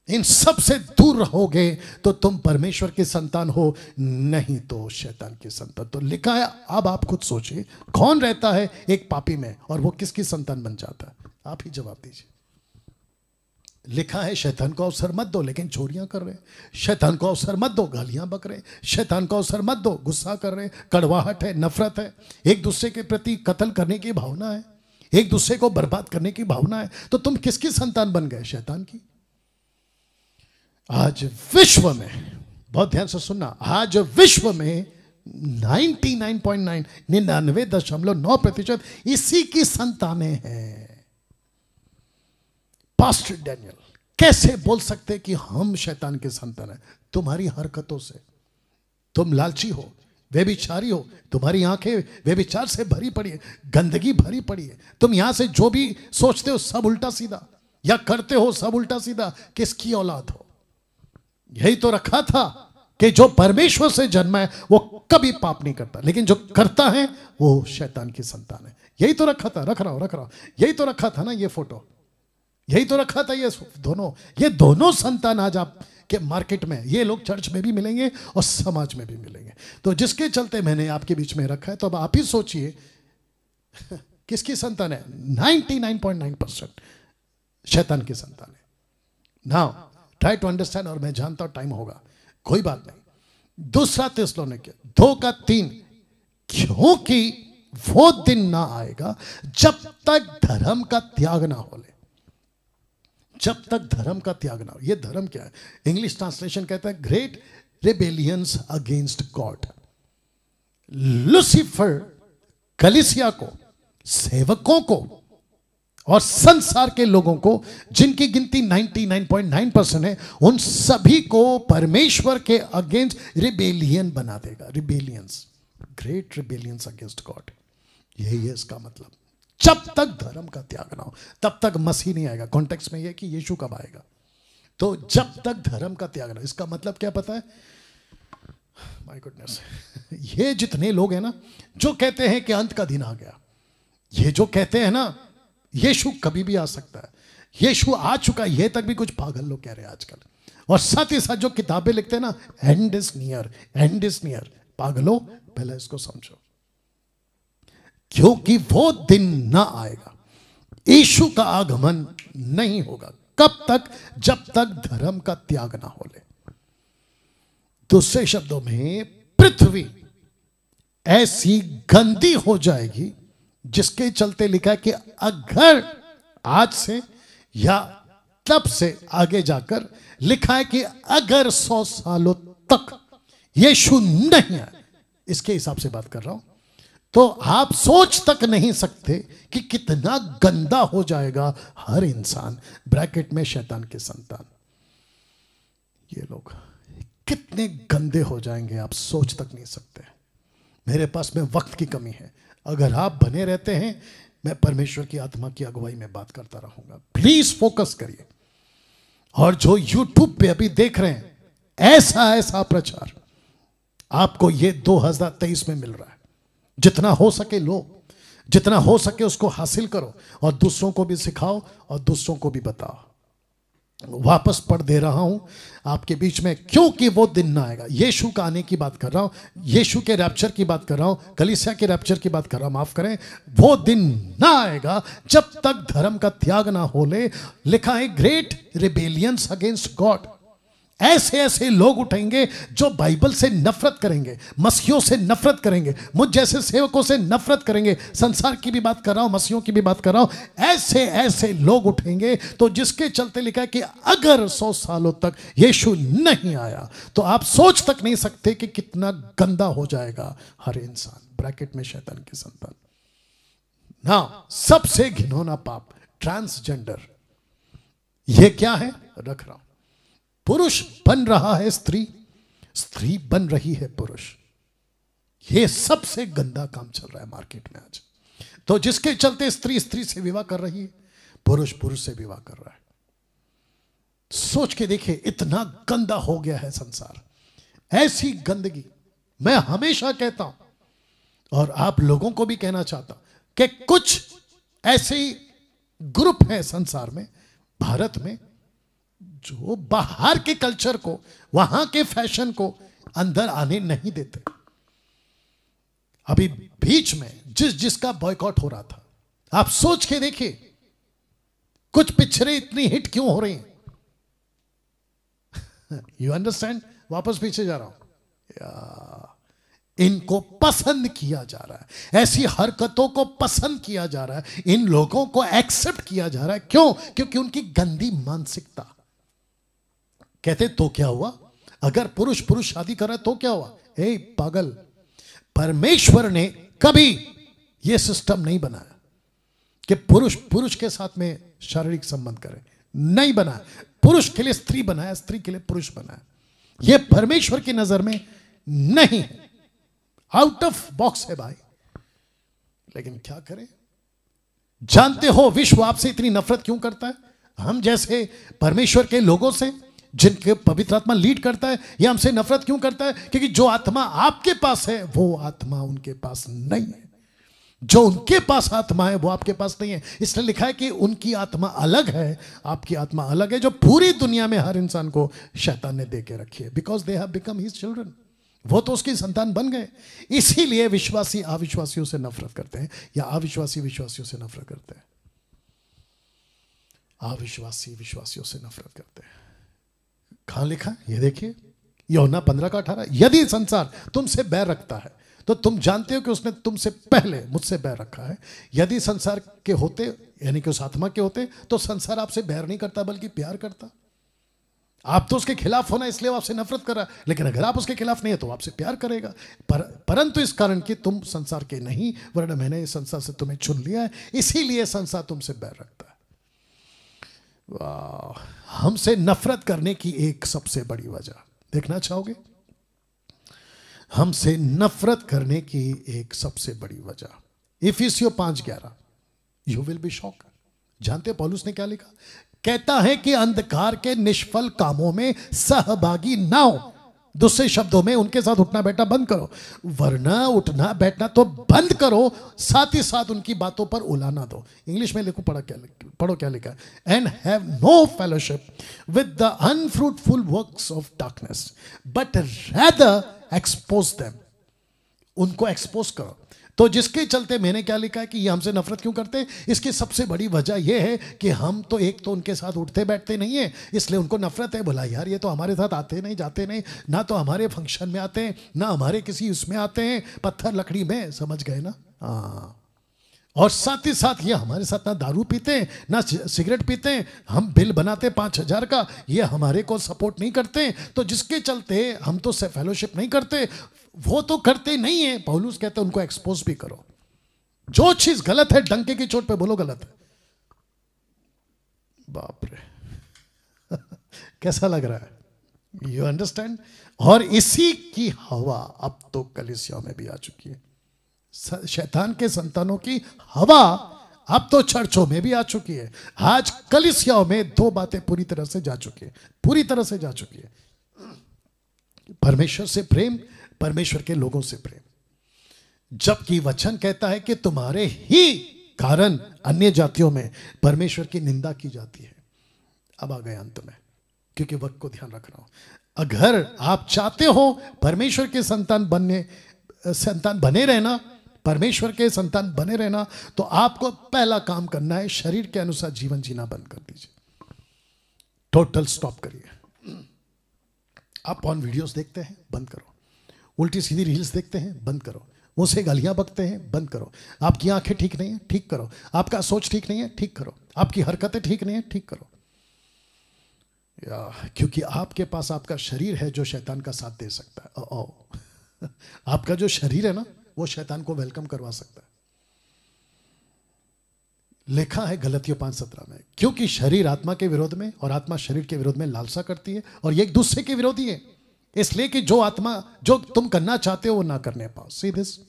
इन सब से दूर रहोगे तो तुम परमेश्वर के संतान हो, नहीं तो शैतान के संतान। तो लिखा है, अब आप खुद सोचिए, कौन रहता है एक पापी में और वो किसकी संतान बन जाता है? आप ही जवाब दीजिए। लिखा है, शैतान को अवसर मत दो, लेकिन चोरियां कर रहे, शैतान को अवसर मत दो, गालियां बक रहे, शैतान को अवसर मत दो, गुस्सा कर रहे, कड़वाहट है, नफरत है, एक दूसरे के प्रति कत्ल करने की भावना है, एक दूसरे को बर्बाद करने की भावना है। तो तुम किसकी संतान बन गए? शैतान की। आज विश्व में, बहुत ध्यान से सुनना, आज विश्व में 99.9% इसी की संतानें हैं। पास्टर डैनियल कैसे बोल सकते कि हम शैतान के संतान हैं? तुम्हारी हरकतों से। तुम लालची हो, व्यभिचारी हो, तुम्हारी आंखें व्यभिचार से भरी पड़ी है, गंदगी भरी पड़ी है। तुम यहां से जो भी सोचते हो सब उल्टा सीधा, या करते हो सब उल्टा सीधा। किसकी औलाद हो? यही तो रखा था कि जो परमेश्वर से जन्मा है वो कभी पाप नहीं करता, लेकिन जो करता है वो शैतान की संतान है। यही तो रखा था, रख रहा हूं, यही तो रखा था ना ये फोटो, यही तो रखा था। ये दोनों संतान आज आप के मार्केट में, ये लोग चर्च में भी मिलेंगे और समाज में भी मिलेंगे। तो जिसके चलते मैंने आपके बीच में रखा है, तो अब आप ही सोचिए किसकी संतान है? 99.9% शैतान की संतान है। नाउ ट्राई टू अंडरस्टैंड, और मैं जानता हूं टाइम होगा, कोई बात नहीं। दूसरा थिस्सलुनीके 2:3, क्योंकि वो दिन ना आएगा जब तक धर्म का त्याग ना हो ले। जब तक धर्म का त्याग ना हो। ये धर्म क्या है? इंग्लिश ट्रांसलेशन कहता है great rebellions against God. Lucifer कलीसिया को, सेवकों को और संसार के लोगों को, जिनकी गिनती 99.9% है, उन सभी को परमेश्वर के अगेंस्ट रिबेलियन बना देगा। Rebellions, great rebellions against God, यही है इसका मतलब। जब तक धर्म का त्याग ना हो तब तक मसीह नहीं आएगा। कॉन्टेक्स्ट में यह कि यीशु कब आएगा? तो जब तक धर्म का त्याग ना, इसका मतलब क्या पता है? माय गुडनेस, ये जितने लोग हैं ना जो कहते हैं कि अंत का दिन आ गया, ये जो कहते हैं ना यीशु कभी भी आ सकता है, यीशु आ चुका है, ये तक भी कुछ पागल लोग कह रहे हैं आजकल। और साथ ही साथ जो किताबें लिखते हैं ना, and is near, and is near. पागलों, पहले इसको समझो, क्योंकि वो दिन ना आएगा यीशु का आगमन नहीं होगा। कब तक? जब तक धर्म का त्याग ना हो ले। दूसरे शब्दों में, पृथ्वी ऐसी गंदी हो जाएगी जिसके चलते लिखा है कि अगर आज से या तब से आगे जाकर लिखा है कि अगर 100 सालों तक यीशु नहीं है, इसके हिसाब से बात कर रहा हूं, तो आप सोच तक नहीं सकते कि कितना गंदा हो जाएगा हर इंसान, ब्रैकेट में शैतान के संतान। ये लोग कितने गंदे हो जाएंगे आप सोच तक नहीं सकते। मेरे पास में वक्त की कमी है। अगर आप बने रहते हैं, मैं परमेश्वर की आत्मा की अगुवाई में बात करता रहूंगा। प्लीज फोकस करिए। और जो यूट्यूब पे अभी देख रहे हैं, ऐसा प्रचार आपको ये 2023 में मिल रहा है। जितना हो सके लो, जितना हो सके उसको हासिल करो और दूसरों को भी सिखाओ और दूसरों को भी बताओ। वापस पढ़ दे रहा हूं आपके बीच में, क्योंकि वो दिन ना आएगा। यीशु का आने की बात कर रहा हूं, यीशु के रैप्चर की बात कर रहा हूं, कलीसिया के रैप्चर की बात कर रहा हूं, माफ करें। वो दिन ना आएगा जब तक धर्म का त्याग ना हो ले। लिखा है ग्रेट रिबेलियंस अगेंस्ट गॉड। ऐसे ऐसे लोग उठेंगे जो बाइबल से नफरत करेंगे, मसीहों से नफरत करेंगे, मुझ जैसे सेवकों से नफरत करेंगे। संसार की भी बात कर रहा हूं, मसीहों की भी बात कर रहा हूं। ऐसे ऐसे लोग उठेंगे तो जिसके चलते लिखा है कि अगर 100 सालों तक यीशु नहीं आया तो आप सोच तक नहीं सकते कि कितना गंदा हो जाएगा हर इंसान, ब्रैकेट में शैतान के संतान। ना, सबसे घिनौना पाप ट्रांसजेंडर। ये क्या है? रख रहा हूं। पुरुष बन रहा है स्त्री, स्त्री बन रही है पुरुष। यह सबसे गंदा काम चल रहा है मार्केट में आज। तो जिसके चलते स्त्री स्त्री से विवाह कर रही है, पुरुष पुरुष से विवाह कर रहा है। सोच के देखिए, इतना गंदा हो गया है संसार। ऐसी गंदगी मैं हमेशा कहता हूं और आप लोगों को भी कहना चाहता हूं कि कुछ ऐसे ग्रुप हैं संसार में, भारत में, जो बाहर के कल्चर को, वहां के फैशन को अंदर आने नहीं देते। अभी बीच में जिसका बॉयकॉट हो रहा था, आप सोच के देखिए कुछ पिक्चरें इतनी हिट क्यों हो रही हैं। You understand? वापस पीछे जा रहा हूं। इनको पसंद किया जा रहा है, ऐसी हरकतों को पसंद किया जा रहा है, इन लोगों को एक्सेप्ट किया जा रहा है। क्यों? क्योंकि उनकी गंदी मानसिकता। कहते तो क्या हुआ अगर पुरुष पुरुष शादी कर रहा है, तो क्या हुआ? ए पागल, परमेश्वर ने कभी यह सिस्टम नहीं बनाया कि पुरुष पुरुष के साथ में शारीरिक संबंध करे। नहीं बनाया। पुरुष के लिए स्त्री बनाया, स्त्री के लिए पुरुष बनाया। यह परमेश्वर की नजर में नहीं है, आउट ऑफ बॉक्स है भाई। लेकिन क्या करें? जानते हो विश्व आपसे इतनी नफरत क्यों करता है? हम जैसे परमेश्वर के लोगों से, जिनके पवित्र आत्मा लीड करता है, यह हमसे नफरत क्यों करता है? क्योंकि जो आत्मा आपके पास है वो आत्मा उनके पास नहीं है। जो उनके पास आत्मा है वो आपके पास नहीं है। इसलिए लिखा है कि उनकी आत्मा अलग है, आपकी आत्मा अलग है, जो पूरी दुनिया में हर इंसान को शैतान ने दे के रखी है। Because they have become his children. वो तो उसकी संतान बन गए। इसीलिए विश्वासी अविश्वासियों से नफरत करते हैं, या अविश्वासी विश्वासियों से नफरत करते हैं। अविश्वासी विश्वासियों से नफरत करते हैं। कहां लिखा है? ये देखिए, यूहन्ना 15:18। यदि संसार तुमसे बैर रखता है तो तुम जानते हो कि उसने तुमसे पहले मुझसे बैर रखा है। यदि संसार के होते, यानी कि उस आत्मा के होते, तो संसार आपसे बैर नहीं करता बल्कि प्यार करता। आप तो उसके खिलाफ होना, इसलिए वो आपसे नफरत कर रहा है। लेकिन अगर आप उसके खिलाफ नहीं है तो आपसे प्यार करेगा। परंतु इस कारण कि तुम संसार के नहीं, वरना मैंने इस संसार से तुम्हें चुन लिया है, इसीलिए संसार तुमसे बैर रखता है। वाह, हमसे नफरत करने की एक सबसे बड़ी वजह देखना चाहोगे? हमसे नफरत करने की एक सबसे बड़ी वजह इफिसियों 5:11। You will be shock. जानते पौलुस ने क्या लिखा? कहता है कि अंधकार के निष्फल कामों में सहभागी ना हो। दूसरे शब्दों में, उनके साथ उठना बैठना बंद करो, वरना उठना बैठना तो बंद करो, साथ ही साथ उनकी बातों पर उलाना दो। इंग्लिश में लिखो, पढ़ो क्या लिखा है। And have no fellowship with the unfruitful works of darkness but rather expose them. उनको एक्सपोज करो। तो जिसके चलते मैंने क्या लिखा है कि ये हमसे नफरत क्यों करते हैं, इसकी सबसे बड़ी वजह ये है कि हम तो एक तो उनके साथ उठते बैठते नहीं है, इसलिए उनको नफरत है। बोला यार ये तो हमारे साथ आते नहीं जाते नहीं, ना तो हमारे फंक्शन में आते हैं, ना हमारे किसी उसमें आते हैं, पत्थर लकड़ी में, समझ गए ना। हाँ, और साथ ही साथ ये हमारे साथ ना दारू पीते हैं ना सिगरेट पीते हैं, हम बिल बनाते 5,000 का, ये हमारे को सपोर्ट नहीं करते, तो जिसके चलते हम तो फेलोशिप नहीं करते, वो तो करते नहीं है। पौलुस कहते हैं उनको एक्सपोज भी करो, जो चीज गलत है डंके की चोट पे बोलो गलत है। बाप रे कैसा लग रहा है, यू अंडरस्टैंड। और इसी की हवा अब तो कलीसिया में भी आ चुकी है, शैतान के संतानों की हवा अब तो चर्चों में भी आ चुकी है। आज कलीसियाओं में दो बातें पूरी तरह से जा चुकी है, पूरी तरह से जा चुकी है, परमेश्वर से प्रेम, परमेश्वर के लोगों से प्रेम। जबकि वचन कहता है कि तुम्हारे ही कारण अन्य जातियों में परमेश्वर की निंदा की जाती है। अब आ गए अंत में, क्योंकि वक्त को ध्यान रख रहा हूं। अगर आप चाहते हो परमेश्वर के संतान बने रहना, परमेश्वर के संतान बने रहना, तो आपको पहला काम करना है, शरीर के अनुसार जीवन जीना बंद कर दीजिए, टोटल स्टॉप करिए। आप पॉर्न वीडियोस देखते हैं, बंद करो। उल्टी सीधी रील्स देखते हैं, बंद करो। मुंह से गालियां बकते हैं, बंद करो। आपकी आंखें ठीक नहीं है, ठीक करो। आपका सोच ठीक नहीं है, ठीक करो। आपकी हरकतें ठीक नहीं है, ठीक करो। क्योंकि आपके पास आपका शरीर है जो शैतान का साथ दे सकता है। आपका जो शरीर है ना, वो शैतान को वेलकम करवा सकता है। लिखा है गलतियों 5:17 में, क्योंकि शरीर आत्मा के विरोध में और आत्मा शरीर के विरोध में लालसा करती है, और ये एक दूसरे के विरोधी है, इसलिए कि जो जो तुम करना चाहते हो वो ना करने पाओ। सी दिस,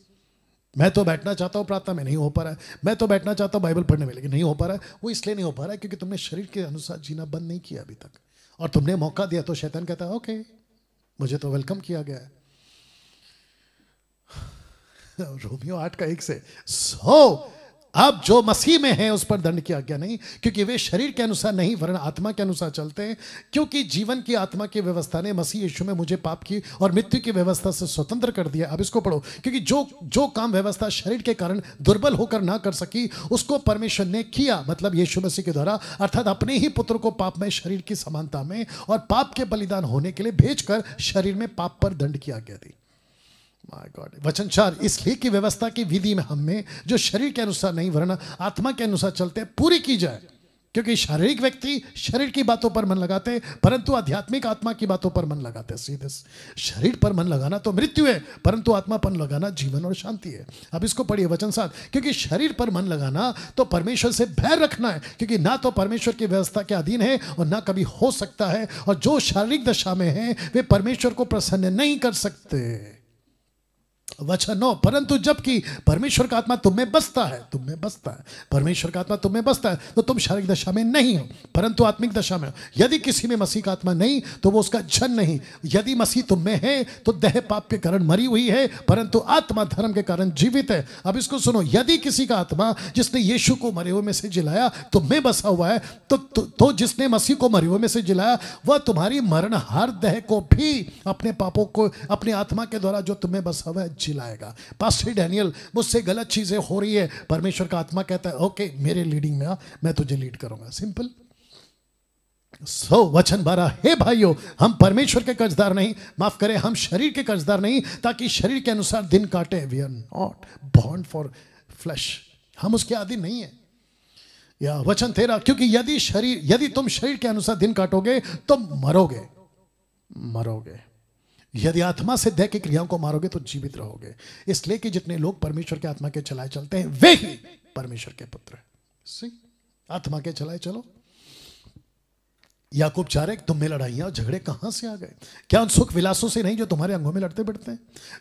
मैं तो बैठना चाहता हूं प्रार्थना में, नहीं हो पा रहा है। मैं तो बैठना चाहता हूं बाइबल पढ़ने में, लेकिन नहीं हो पा रहा है। वो इसलिए नहीं हो पा रहा है क्योंकि तुमने शरीर के अनुसार जीना बंद नहीं किया अभी तक, और तुमने मौका दिया तो शैतान कहता है ओके, मुझे तो वेलकम किया गया है। रोमियो 8:1 से अब जो मसीह में है उस पर दंड की आज्ञा नहीं, क्योंकि वे शरीर के अनुसार नहीं वरन आत्मा के अनुसार चलते हैं। क्योंकि जीवन की आत्मा की व्यवस्था ने मसीह यीशु में मुझे पाप की और मृत्यु की व्यवस्था से स्वतंत्र कर दिया। अब इसको पढ़ो, क्योंकि जो काम व्यवस्था शरीर के कारण दुर्बल होकर ना कर सकी, उसको परमेश्वर ने किया, मतलब यीशु मसीह के द्वारा, अर्थात अपने ही पुत्र को पाप में शरीर की समानता में और पाप के बलिदान होने के लिए भेजकर शरीर में पाप पर दंड की आज्ञा दी। My God. वचन 4, इसलिए की व्यवस्था की विधि में हमें जो शरीर के अनुसार नहीं वरन आत्मा के अनुसार चलते पूरी की जाए। क्योंकि शारीरिक व्यक्ति शरीर की बातों पर मन लगाते, परंतु आध्यात्मिक आत्मा की बातों पर मन लगाते। सीधे शरीर पर मन लगाना तो मृत्यु है, परंतु आत्मा पर लगाना जीवन और शांति है। अब इसको पढ़िए वचन 7, क्योंकि शरीर पर मन लगाना तो परमेश्वर से बैर रखना है, क्योंकि ना तो परमेश्वर की व्यवस्था के अधीन है और ना कभी हो सकता है, और जो शारीरिक दशा में है वे परमेश्वर को प्रसन्न नहीं कर सकते। वचन 9, परंतु जबकि परमेश्वर का आत्मा तुम में बसता है, परमेश्वर का आत्मा तुम में बसता है, तो तुम शारीरिक दशा में नहीं हो परंतु आत्मिक दशा में हो। यदि किसी में मसीह का आत्मा नहीं तो वो उसका जन नहीं। यदि मसीह तुम में है तो देह पाप के कारण मरी हुई है, परंतु आत्मा धर्म के कारण जीवित है। अब इसको सुनो, यदि किसी का आत्मा जिसने यीशु को मरे हुए में से जिलाया तुम में बसा हुआ है, तो जिसने मसीह को मरे हुए में से जिलाया वह तुम्हारी मरणहार देह को भी अपने पापों को अपने आत्मा के द्वारा जो तुम्हें बसा हुआ है जिलाएगा। पास्टर डैनियल, मुझसे गलत चीजें हो रही है, परमेश्वर का आत्मा कहता है ओके मेरे लीडिंग में आ, मैं तुझे लीड करूंगा। सिंपल। वचन 12, हे भाइयों, हम परमेश्वर के कर्जदार नहीं, माफ करें, हम शरीर के कर्जदार नहीं, ताकि शरीर के अनुसार दिन काटे। We are not born for flesh, हम उसके अधीन नहीं है। या वचन 13, क्योंकि यदि तुम शरीर के अनुसार दिन काटोगे तो मरोगे, यदि आत्मा से देह की क्रियाओं को मारोगे तो जीवित रहोगे। इसलिए कि जितने लोग परमेश्वर के आत्मा के चलाए चलते हैं वे ही परमेश्वर के पुत्र हैं। आत्मा के चलाए चलो। याकूब 4:1, तुम में लड़ाइयां और झगड़े कहां से आ गए? क्या उन सुख विलासों से नहीं जो तुम्हारे अंगों में लड़ते बढ़ते हैं?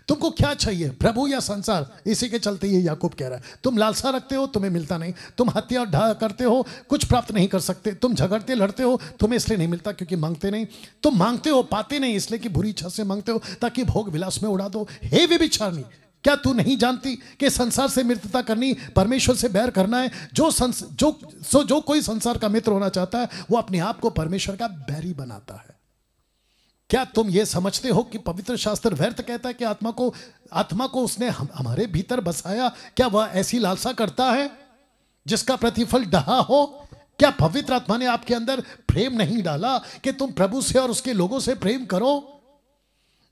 तुमको क्या चाहिए, प्रभु या संसार? इसी के चलते ये याकूब कह रहा है, तुम लालसा रखते हो, तुम्हें मिलता नहीं। तुम हत्या और ढा करते हो, कुछ प्राप्त नहीं कर सकते। तुम झगड़ते लड़ते हो, तुम्हें इसलिए नहीं मिलता क्योंकि मांगते नहीं। तुम मांगते हो, पाते नहीं, इसलिए कि बुरी इच्छा से मांगते हो ताकि भोग विलास में उड़ा दो। हे व्यभिचारिणी, क्या तू नहीं जानती कि संसार से मित्रता करनी परमेश्वर से बैर करना है? जो कोई संसार का मित्र होना चाहता है वो अपने आप को परमेश्वर का बैरी बनाता है। क्या तुम ये समझते हो कि पवित्र शास्त्र व्यर्थ कहता है कि आत्मा को उसने हमारे भीतर बसाया? क्या वह ऐसी लालसा करता है जिसका प्रतिफल डहा हो? क्या पवित्र आत्मा ने आपके अंदर प्रेम नहीं डाला कि तुम प्रभु से और उसके लोगों से प्रेम करो?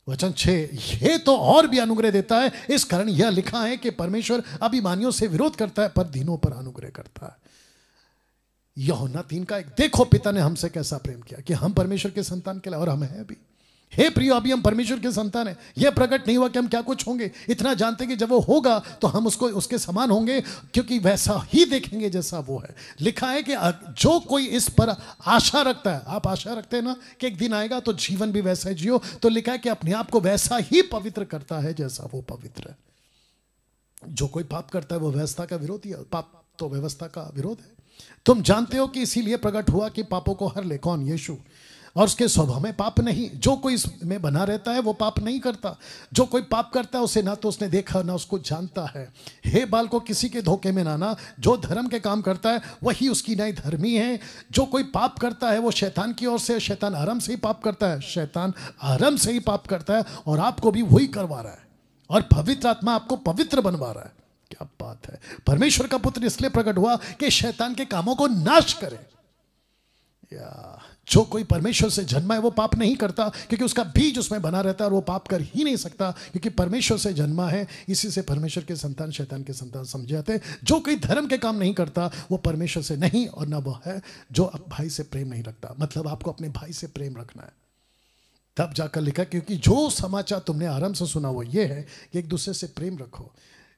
वचन 6, ये तो और भी अनुग्रह देता है, इस कारण यह लिखा है कि परमेश्वर अभिमानियों से विरोध करता है पर दीनों पर अनुग्रह करता है। यूहन्ना 3:1, देखो पिता ने हमसे कैसा प्रेम किया कि हम परमेश्वर के संतान के लिए, और हम हैं भी। हे प्रियो, अभी हम परमेश्वर के संतान हैं, यह प्रकट नहीं हुआ कि हम क्या कुछ होंगे, इतना जानते कि जब वो होगा तो हम उसके समान होंगे, क्योंकि वैसा ही देखेंगे जैसा वो है। लिखा है कि जो कोई इस पर आशा रखता है, आप आशा रखते हैं ना कि एक दिन आएगा तो जीवन भी वैसा ही जियो, तो लिखा है कि अपने आप को वैसा ही पवित्र करता है जैसा वो पवित्र है। जो कोई पाप करता है वो व्यवस्था का विरोधी है, पाप तो व्यवस्था का विरोध है। तुम जानते हो कि इसीलिए प्रकट हुआ कि पापों को हर ले। कौन? यीशु। और उसके स्वभाव में पाप नहीं। जो कोई इसमें बना रहता है वो पाप नहीं करता। जो कोई पाप करता है उसे ना तो उसने देखा ना उसको जानता है। हे बाल को किसी के धोखे में ना आना, जो धर्म के काम करता है वही उसकी नई धर्मी है। जो कोई पाप करता है वो शैतान की ओर से, शैतान आरंभ से ही पाप करता है, शैतान आरंभ से ही पाप करता है और आपको भी वही करवा रहा है, और पवित्र आत्मा आपको पवित्र बनवा रहा है। क्या बात है! परमेश्वर का पुत्र इसलिए प्रकट हुआ कि शैतान के कामों को नाश करे। या जो कोई परमेश्वर से जन्मा है वो पाप नहीं करता, क्योंकि उसका बीज उसमें बना रहता है और वो पाप कर ही नहीं सकता, क्योंकि परमेश्वर से जन्मा है। इसी से परमेश्वर के संतान शैतान के संतान समझे जाते हैं। जो कोई धर्म के काम नहीं करता वो परमेश्वर से नहीं, और ना वो है जो भाई से प्रेम नहीं रखता। मतलब आपको अपने भाई से प्रेम रखना है, तब जाकर लिखा, क्योंकि जो समाचार तुमने आरंभ से सुना वो ये है कि एक दूसरे से प्रेम रखो।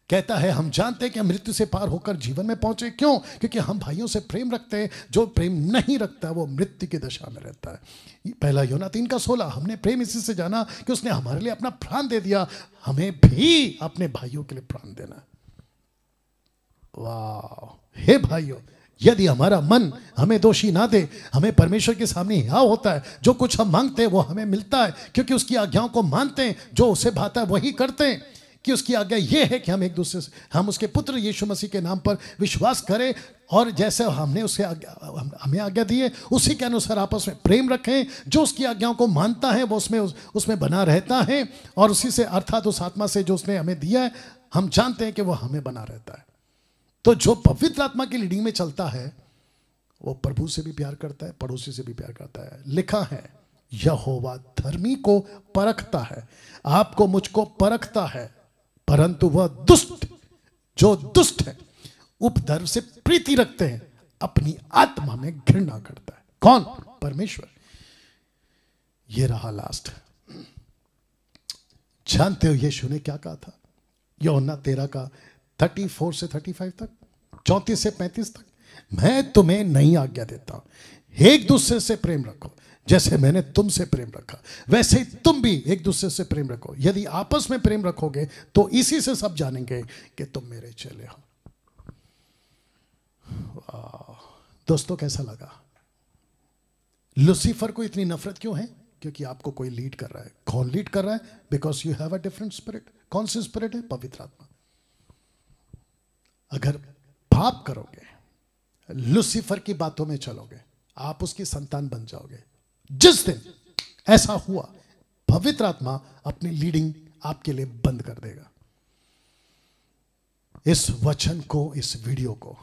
कहता है हम जानते हैं कि हम मृत्यु से पार होकर जीवन में पहुंचे। क्यों? क्योंकि हम भाइयों से प्रेम रखते हैं। जो प्रेम नहीं रखता वो मृत्यु की दशा में रहता है। पहला यूहन्ना 3:16, हमने प्रेम इसी से जाना कि उसने हमारे लिए अपना प्राण दे दिया, हमें भी अपने भाइयों के लिए प्राण देना। वाह! हे भाइयों, यदि हमारा मन हमें दोषी ना दे, हमें परमेश्वर के सामने यहाँ होता है। जो कुछ हम मांगते हैं वो हमें मिलता है, क्योंकि उसकी आज्ञाओं को मानते हैं। जो उसे भाता है वही करते हैं। कि उसकी आज्ञा यह है कि हम एक दूसरे से, हम उसके पुत्र यीशु मसीह के नाम पर विश्वास करें, और जैसे हमने हमें आज्ञा दी है उसी के अनुसार आपस में प्रेम रखें। जो उसकी आज्ञाओं को मानता है वो उसमें बना रहता है, और उसी से, अर्थात उस आत्मा से जो उसने हमें दिया है, हम जानते हैं कि वो हमें बना रहता है। तो जो पवित्र आत्मा की लीडिंग में चलता है वो प्रभु से भी प्यार करता है, पड़ोसी से भी प्यार करता है। लिखा है यहोवा धर्मी को परखता है, आपको मुझको परखता है, परंतु वह दुष्ट, जो दुष्ट है, उपद्रव से प्रीति रखते हैं, अपनी आत्मा में घृणा करता है। कौन? परमेश्वर। ये रहा लास्ट। जानते हो यीशु ने क्या कहा था? यूहन्ना 13:34 से 35 तक, 34 से 35 तक, मैं तुम्हें नई आज्ञा देता हूं, एक दूसरे से प्रेम रखो। जैसे मैंने तुमसे प्रेम रखा वैसे ही तुम भी एक दूसरे से प्रेम रखो। यदि आपस में प्रेम रखोगे तो इसी से सब जानेंगे कि तुम मेरे चेले हो। दोस्तों, कैसा लगा? लूसीफर को इतनी नफरत क्यों है? क्योंकि आपको कोई लीड कर रहा है। कौन लीड कर रहा है? Because you have a different spirit. कौन सी स्पिरिट है? पवित्र आत्मा। अगर पाप करोगे, लूसीफर की बातों में चलोगे, आप उसकी संतान बन जाओगे। जिस दिन ऐसा हुआ, पवित्र आत्मा अपनी लीडिंग आपके लिए बंद कर देगा। इस वचन को, इस वीडियो को